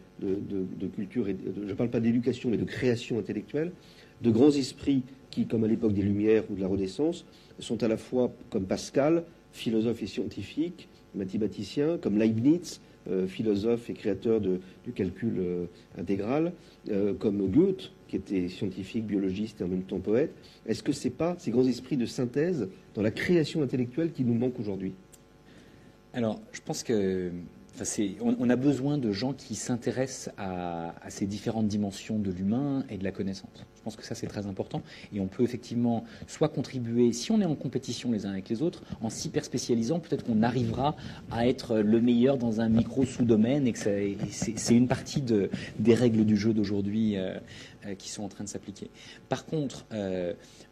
culture, je ne parle pas d'éducation, mais de création intellectuelle, de grands esprits qui, comme à l'époque des Lumières ou de la Renaissance, sont à la fois, comme Pascal, philosophe et scientifique, mathématicien, comme Leibniz, philosophe et créateur du calcul intégral, comme Goethe, qui était scientifique, biologiste et en même temps poète. Est-ce que ce n'est pas ces grands esprits de synthèse dans la création intellectuelle qui nous manquent aujourd'hui? Alors, je pense que on a besoin de gens qui s'intéressent à ces différentes dimensions de l'humain et de la connaissance. Je pense que ça, c'est très important. Et on peut effectivement soit contribuer, si on est en compétition les uns avec les autres, en s'hyper spécialisant, peut-être qu'on arrivera à être le meilleur dans un micro-sous-domaine et que c'est une partie des règles du jeu d'aujourd'hui qui sont en train de s'appliquer. Par contre,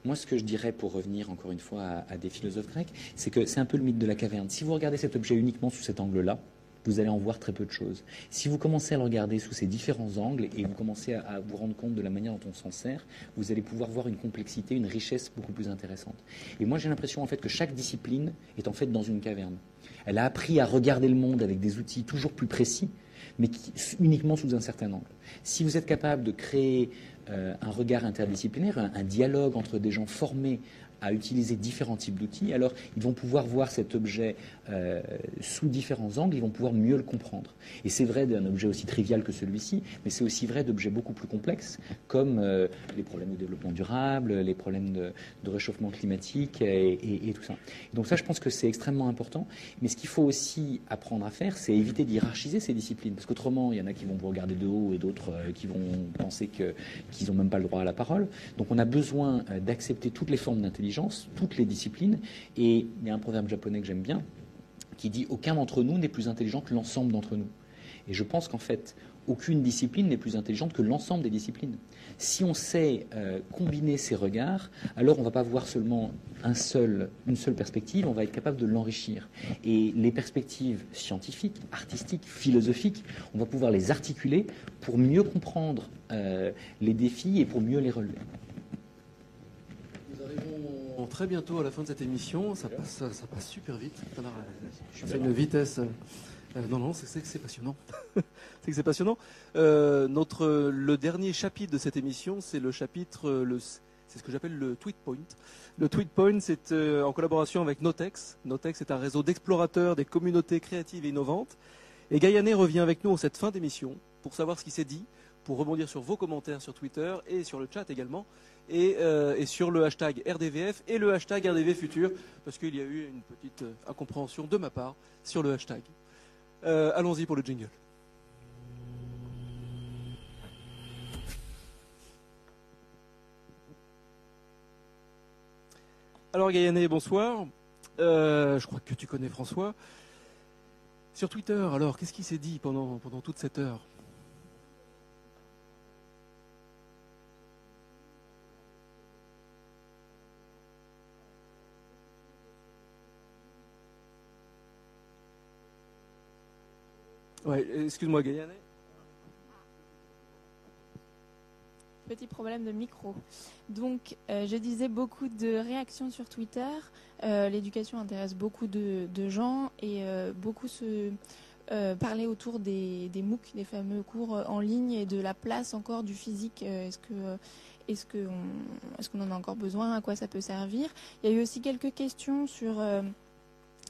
moi, ce que je dirais, pour revenir encore une fois à des philosophes grecs, c'est que c'est un peu le mythe de la caverne. Si vous regardez cet objet uniquement sous cet angle-là, vous allez en voir très peu de choses. Si vous commencez à le regarder sous ces différents angles et vous commencez à vous rendre compte de la manière dont on s'en sert, vous allez pouvoir voir une complexité, une richesse beaucoup plus intéressante. Et moi, j'ai l'impression en fait que chaque discipline est en fait dans une caverne. Elle a appris à regarder le monde avec des outils toujours plus précis, mais uniquement sous un certain angle. Si vous êtes capable de créer un regard interdisciplinaire, un dialogue entre des gens formés à utiliser différents types d'outils, alors ils vont pouvoir voir cet objet sous différents angles, ils vont pouvoir mieux le comprendre. Et c'est vrai d'un objet aussi trivial que celui-ci, mais c'est aussi vrai d'objets beaucoup plus complexes, comme les problèmes de développement durable, les problèmes de réchauffement climatique et tout ça. Et donc ça, je pense que c'est extrêmement important. Mais ce qu'il faut aussi apprendre à faire, c'est éviter d'hiérarchiser ces disciplines, parce qu'autrement, il y en a qui vont vous regarder de haut et d'autres qui vont penser qu'ils n'ont même pas le droit à la parole. Donc on a besoin d'accepter toutes les formes d'intelligence, toutes les disciplines, et il y a un proverbe japonais que j'aime bien qui dit « Aucun d'entre nous n'est plus intelligent que l'ensemble d'entre nous ». Et je pense qu'en fait, aucune discipline n'est plus intelligente que l'ensemble des disciplines. Si on sait combiner ces regards, alors on ne va pas voir seulement une seule perspective, on va être capable de l'enrichir. Et les perspectives scientifiques, artistiques, philosophiques, on va pouvoir les articuler pour mieux comprendre les défis et pour mieux les relever. Très bientôt à la fin de cette émission, ça passe super vite. Ça fait une vitesse. Non, c'est que c'est passionnant. C'est que c'est passionnant. Le dernier chapitre de cette émission, c'est le chapitre, c'est ce que j'appelle le Tweet Point. Le Tweet Point, c'est en collaboration avec Notex. Notex est un réseau d'explorateurs des communautés créatives et innovantes. Et Gaïané revient avec nous en cette fin d'émission pour savoir ce qui s'est dit, pour rebondir sur vos commentaires sur Twitter et sur le chat également, et sur le hashtag RDVF et le hashtag RDV Futur, parce qu'il y a eu une petite incompréhension de ma part sur le hashtag. Allons-y pour le jingle. Alors Gaïané, bonsoir. Je crois que tu connais François. Sur Twitter, alors, qu'est-ce qui s'est dit pendant toute cette heure ? Ouais, excuse-moi Gaïané. Petit problème de micro. Donc, je disais beaucoup de réactions sur Twitter. L'éducation intéresse beaucoup de gens et beaucoup se parler autour des MOOC, des fameux cours en ligne et de la place encore du physique. Est-ce qu'on en a encore besoin? À quoi ça peut servir? Il y a eu aussi quelques questions sur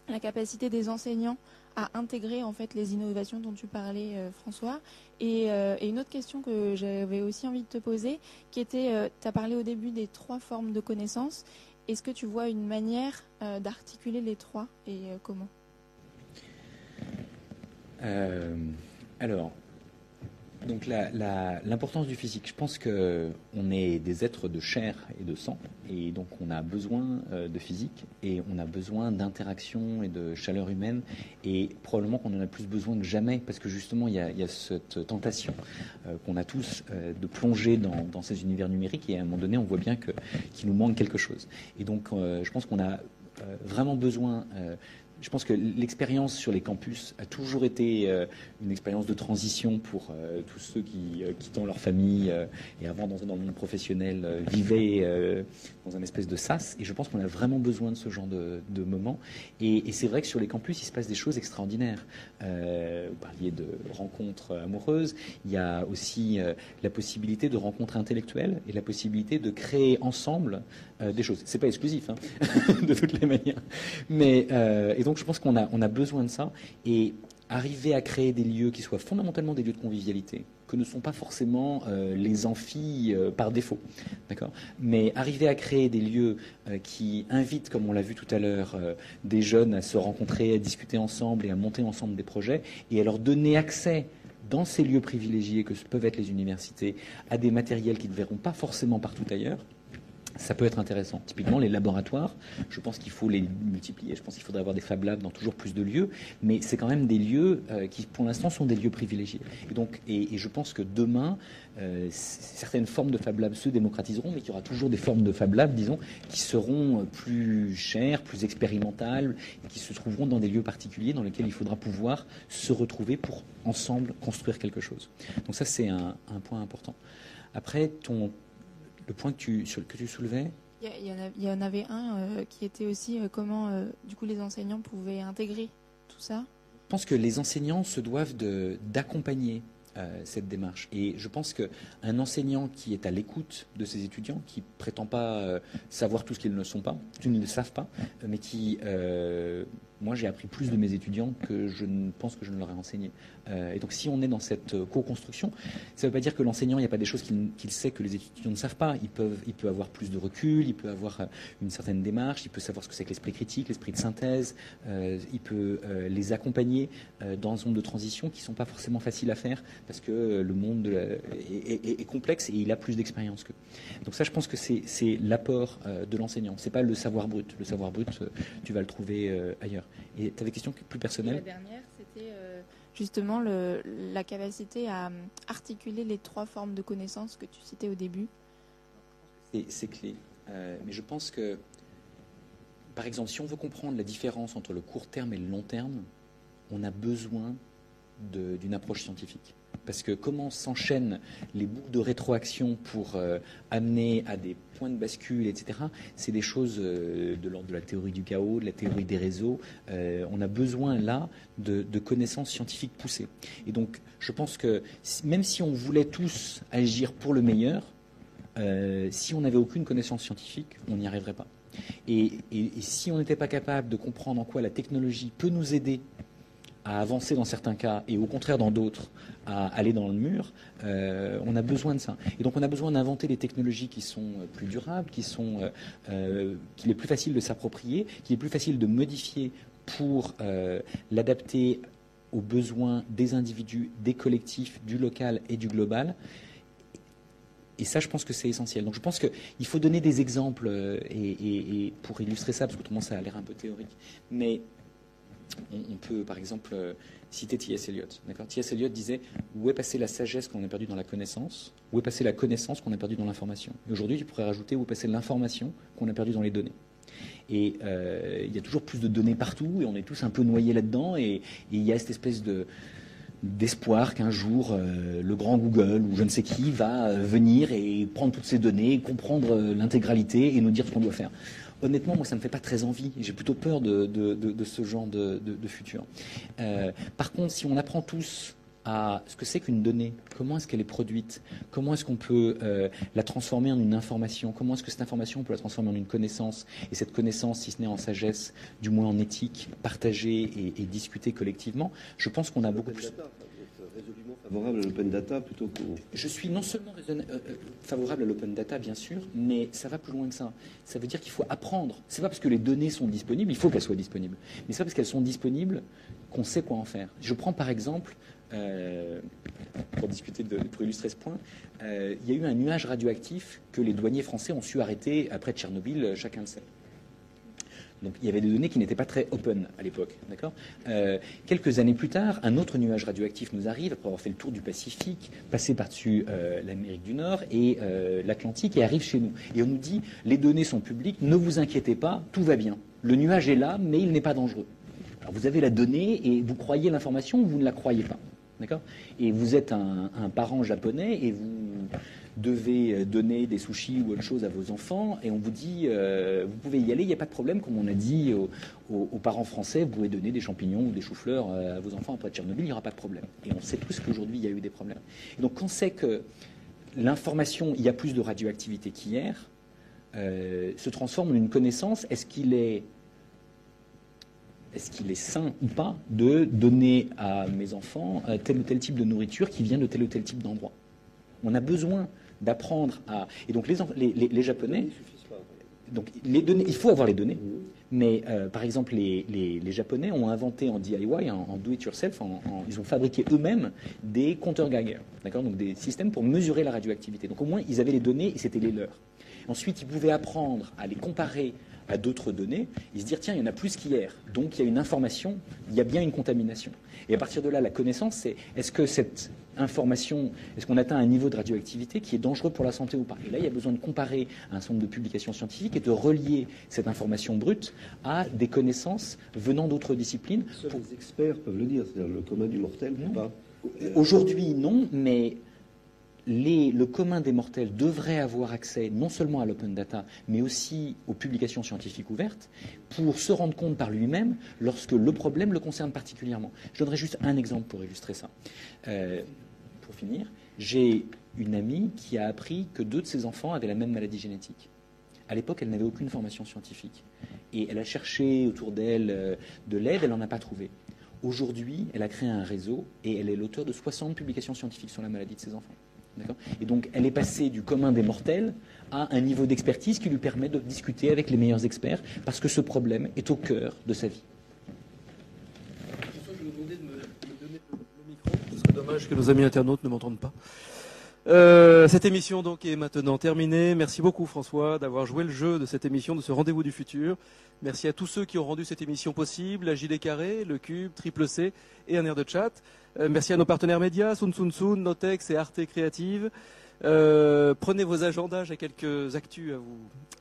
la capacité des enseignants à intégrer en fait les innovations dont tu parlais, François. Et une autre question que j'avais aussi envie de te poser, qui était, tu as parlé au début des 3 formes de connaissances. Est-ce que tu vois une manière d'articuler les 3 et comment? Alors, donc l'importance du physique. Je pense qu'on est des êtres de chair et de sang, et donc on a besoin de physique, et on a besoin d'interaction et de chaleur humaine, et probablement qu'on en a plus besoin que jamais, parce que justement il y a cette tentation qu'on a tous de plonger dans ces univers numériques, et à un moment donné on voit bien qu'il nous manque quelque chose. Et donc je pense qu'on a vraiment besoin... Je pense que l'expérience sur les campus a toujours été une expérience de transition pour tous ceux qui, quittant leur famille et avant d'entrer dans le monde professionnel, vivaient dans un espèce de sas. Et je pense qu'on a vraiment besoin de ce genre de moments. Et c'est vrai que sur les campus, il se passe des choses extraordinaires. Vous parliez de rencontres amoureuses. Il y a aussi la possibilité de rencontres intellectuelles et la possibilité de créer ensemble des choses. C'est pas exclusif, hein, de toutes les manières. Mais et donc je pense qu'on a besoin de ça, et arriver à créer des lieux qui soient fondamentalement des lieux de convivialité, que ne sont pas forcément les amphis par défaut, d'accord, mais arriver à créer des lieux qui invitent, comme on l'a vu tout à l'heure, des jeunes à se rencontrer, à discuter ensemble et à monter ensemble des projets, et à leur donner accès dans ces lieux privilégiés que peuvent être les universités à des matériels qu'ils ne verront pas forcément partout ailleurs. Ça peut être intéressant. Typiquement, les laboratoires, je pense qu'il faut les multiplier. Je pense qu'il faudrait avoir des Fab Labs dans toujours plus de lieux. Mais c'est quand même des lieux qui, pour l'instant, sont des lieux privilégiés. Et donc, et je pense que demain, certaines formes de Fab Labs se démocratiseront, mais qu'il y aura toujours des formes de Fab Labs, disons, qui seront plus chères, plus expérimentales, et qui se trouveront dans des lieux particuliers dans lesquels il faudra pouvoir se retrouver pour, ensemble, construire quelque chose. Donc ça, c'est un point important. Après, le point que tu soulevais. Il y en avait un qui était aussi comment du coup les enseignants pouvaient intégrer tout ça. Je pense que les enseignants se doivent d'accompagner cette démarche. Et je pense qu'un enseignant qui est à l'écoute de ses étudiants, qui ne prétend pas savoir tout ce qu'ils ne sont pas, qu'ils ne savent pas, mais qui... moi, j'ai appris plus de mes étudiants que je ne pense que je ne leur ai enseigné. Et donc, si on est dans cette co-construction, ça ne veut pas dire que l'enseignant, il n'y a pas des choses qu'il sait que les étudiants ne savent pas. Il peut avoir plus de recul, il peut avoir une certaine démarche, il peut savoir ce que c'est que l'esprit critique, l'esprit de synthèse, il peut les accompagner dans une zone de transition qui ne sont pas forcément faciles à faire parce que le monde est complexe et il a plus d'expérience qu'eux. Donc ça, je pense que c'est l'apport de l'enseignant. Ce n'est pas le savoir brut. Le savoir brut, tu vas le trouver ailleurs. Et tu avais une question plus personnelle? La dernière, c'était justement la capacité à articuler les 3 formes de connaissances que tu citais au début. C'est clé. Mais je pense que, par exemple, si on veut comprendre la différence entre le court terme et le long terme, on a besoin d'une approche scientifique. Parce que comment s'enchaînent les boucles de rétroaction pour amener à des points de bascule, etc., c'est des choses de l'ordre de la théorie du chaos, de la théorie des réseaux. On a besoin là de connaissances scientifiques poussées. Et donc, je pense que même si on voulait tous agir pour le meilleur, si on n'avait aucune connaissance scientifique, on n'y arriverait pas. Et si on n'était pas capable de comprendre en quoi la technologie peut nous aider à avancer dans certains cas et au contraire dans d'autres à aller dans le mur, on a besoin de ça. Et donc on a besoin d'inventer des technologies qui sont plus durables, qu'il est plus facile de s'approprier, qu'il est plus facile de modifier pour l'adapter aux besoins des individus, des collectifs, du local et du global. Et ça, je pense que c'est essentiel. Donc je pense qu'il faut donner des exemples et pour illustrer ça, parce qu'autrement ça a l'air un peu théorique. Mais on peut, par exemple, citer T.S. Eliot. T.S. Eliot disait « Où est passée la sagesse qu'on a perdue dans la connaissance? Où est passée la connaissance qu'on a perdue dans l'information ?» Et aujourd'hui, tu pourrais rajouter « Où est passée l'information qu'on a perdue dans les données ?» Et il y a toujours plus de données partout, et on est tous un peu noyés là-dedans, et il y a cette espèce d'espoir qu'un jour, le grand Google ou je ne sais qui va venir et prendre toutes ces données, comprendre l'intégralité et nous dire ce qu'on doit faire. Honnêtement, moi, ça ne me fait pas très envie. J'ai plutôt peur de ce genre de futur. Par contre, si on apprend tous à ce que c'est qu'une donnée, comment est-ce qu'elle est produite, comment est-ce qu'on peut la transformer en une information, comment est-ce que cette information on peut la transformer en une connaissance, et cette connaissance, si ce n'est en sagesse, du moins en éthique, partagée et discutée collectivement, je pense qu'on a beaucoup plus... Résolument favorable à l'open data plutôt que... Je suis non seulement favorable à l'open data, bien sûr, mais ça va plus loin que ça. Ça veut dire qu'il faut apprendre. C'est pas parce que les données sont disponibles, il faut qu'elles soient disponibles, mais c'est pas parce qu'elles sont disponibles qu'on sait quoi en faire. Je prends par exemple, pour illustrer ce point, il y a eu un nuage radioactif que les douaniers français ont su arrêter après Tchernobyl, chacun le sait. Donc il y avait des données qui n'étaient pas très open à l'époque. D'accord. Quelques années plus tard, un autre nuage radioactif nous arrive, après avoir fait le tour du Pacifique, passé par-dessus l'Amérique du Nord et l'Atlantique, et arrive chez nous. Et on nous dit, les données sont publiques, ne vous inquiétez pas, tout va bien. Le nuage est là, mais il n'est pas dangereux. Alors vous avez la donnée et vous croyez l'information ou vous ne la croyez pas. D'accord. Et vous êtes un parent japonais et vous devez donner des sushis ou autre chose à vos enfants, et on vous dit vous pouvez y aller, il n'y a pas de problème, comme on a dit aux parents français, vous pouvez donner des champignons ou des choux-fleurs à vos enfants après Tchernobyl, il n'y aura pas de problème. Et on sait tous qu'aujourd'hui il y a eu des problèmes. Et donc quand on sait que l'information, il y a plus de radioactivité qu'hier, se transforme en une connaissance, est-ce qu'il est sain ou pas de donner à mes enfants tel ou tel type de nourriture qui vient de tel ou tel type d'endroit? On a besoin d'apprendre à... Et donc les Japonais... Donc les données, il faut avoir les données, mais par exemple les Japonais ont inventé en DIY, en do-it-yourself, ils ont fabriqué eux-mêmes des compteurs Geiger, d'accord, donc des systèmes pour mesurer la radioactivité. Donc au moins ils avaient les données et c'était les leurs. Ensuite ils pouvaient apprendre à les comparer à d'autres données et se dire tiens il y en a plus qu'hier, donc il y a une information, il y a bien une contamination. Et à partir de là la connaissance c'est est-ce que cette information, est-ce qu'on atteint un niveau de radioactivité qui est dangereux pour la santé ou pas? Et là, il y a besoin de comparer un certain nombre de publications scientifiques et de relier cette information brute à des connaissances venant d'autres disciplines. Seuls les experts peuvent le dire, c'est-à-dire le commun du mortel, non. Pas. Aujourd'hui, non, mais le commun des mortels devrait avoir accès non seulement à l'open data, mais aussi aux publications scientifiques ouvertes pour se rendre compte par lui-même lorsque le problème le concerne particulièrement. Je donnerai juste un exemple pour illustrer ça. Pour finir, j'ai une amie qui a appris que 2 de ses enfants avaient la même maladie génétique. À l'époque, elle n'avait aucune formation scientifique. Et elle a cherché autour d'elle de l'aide, elle n'en a pas trouvé. Aujourd'hui, elle a créé un réseau et elle est l'auteur de 60 publications scientifiques sur la maladie de ses enfants. Et donc, elle est passée du commun des mortels à un niveau d'expertise qui lui permet de discuter avec les meilleurs experts parce que ce problème est au cœur de sa vie. Je vais vous demander de me donner le micro. Ce serait dommage que nos amis internautes ne m'entendent pas. Cette émission donc est maintenant terminée. Merci beaucoup François d'avoir joué le jeu de cette émission, de ce rendez-vous du futur. Merci à tous ceux qui ont rendu cette émission possible, la JD Carré, le Cube, Triple C et un air de chat. Merci à nos partenaires médias, Sun Sun Sun, Notex et Arte Créative. Prenez vos agendas, j'ai quelques actus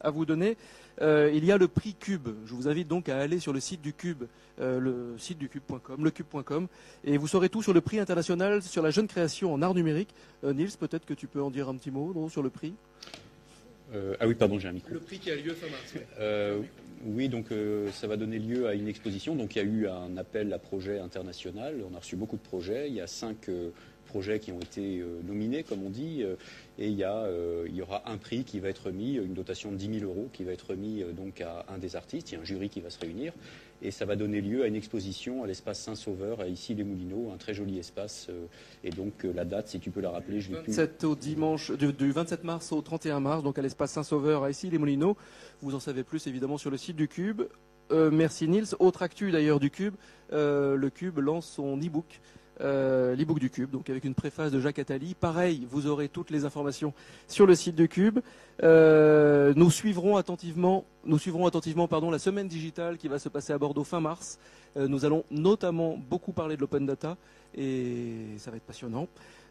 à vous donner. Il y a le prix Cube. Je vous invite donc à aller sur le site du Cube, le site du Cube.com, lecube.com, et vous saurez tout sur le prix international sur la jeune création en art numérique. Niels, peut-être que tu peux en dire un petit mot sur le prix. Ah oui, pardon, j'ai un micro. Le prix qui a lieu fin mars. Oui, donc ça va donner lieu à une exposition. Donc il y a eu un appel à projet international. On a reçu beaucoup de projets. Il y a 5 projets qui ont été nominés, comme on dit, et il y aura un prix qui va être remis, une dotation de 10 000 € qui va être remis donc à un des artistes. Il y a un jury qui va se réunir, et ça va donner lieu à une exposition à l'espace Saint-Sauveur, à Issy-les-Moulineaux, un très joli espace. Et donc la date, si tu peux la rappeler, je l'ai plus. Du 27 mars au 31 mars, donc à l'espace Saint-Sauveur à Issy-les-Moulineaux. Vous en savez plus évidemment sur le site du Cube. Merci Nils. Autre actu d'ailleurs du Cube, le Cube lance son e-book. L'e-book du Cube, donc avec une préface de Jacques Attali. Pareil, vous aurez toutes les informations sur le site du Cube. Nous suivrons attentivement la semaine digitale qui va se passer à Bordeaux fin mars. Nous allons notamment beaucoup parler de l'open data et ça va être passionnant.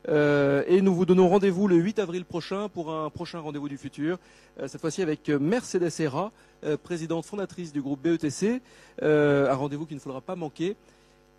Et nous vous donnons rendez-vous le 8 avril prochain pour un prochain rendez-vous du futur. Cette fois-ci avec Mercedes Serra, présidente fondatrice du groupe BETC. Un rendez-vous qu'il ne faudra pas manquer.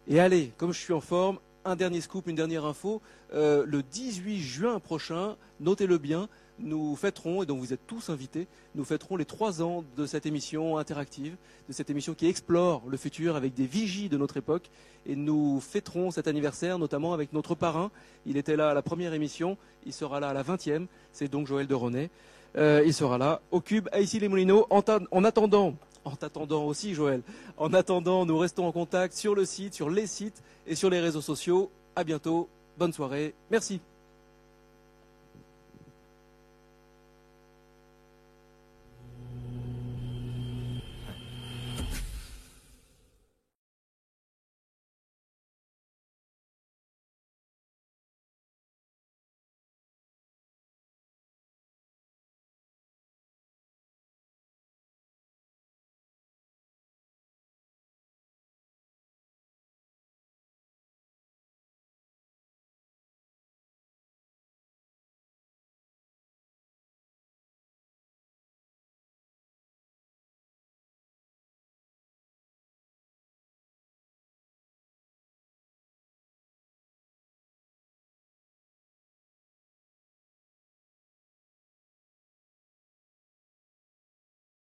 Et allez, comme je suis en forme, un dernier scoop, une dernière info. Le 18 juin prochain, notez-le bien, nous fêterons, et donc vous êtes tous invités, nous fêterons les 3 ans de cette émission interactive, de cette émission qui explore le futur avec des vigies de notre époque. Et nous fêterons cet anniversaire notamment avec notre parrain. Il était là à la première émission, il sera là à la 20e, c'est donc Joël de René. Il sera là au Cube, à Issy-les-Moulineaux. En attendant aussi, Joël. En attendant, nous restons en contact sur le site, sur les sites et sur les réseaux sociaux. À bientôt. Bonne soirée. Merci.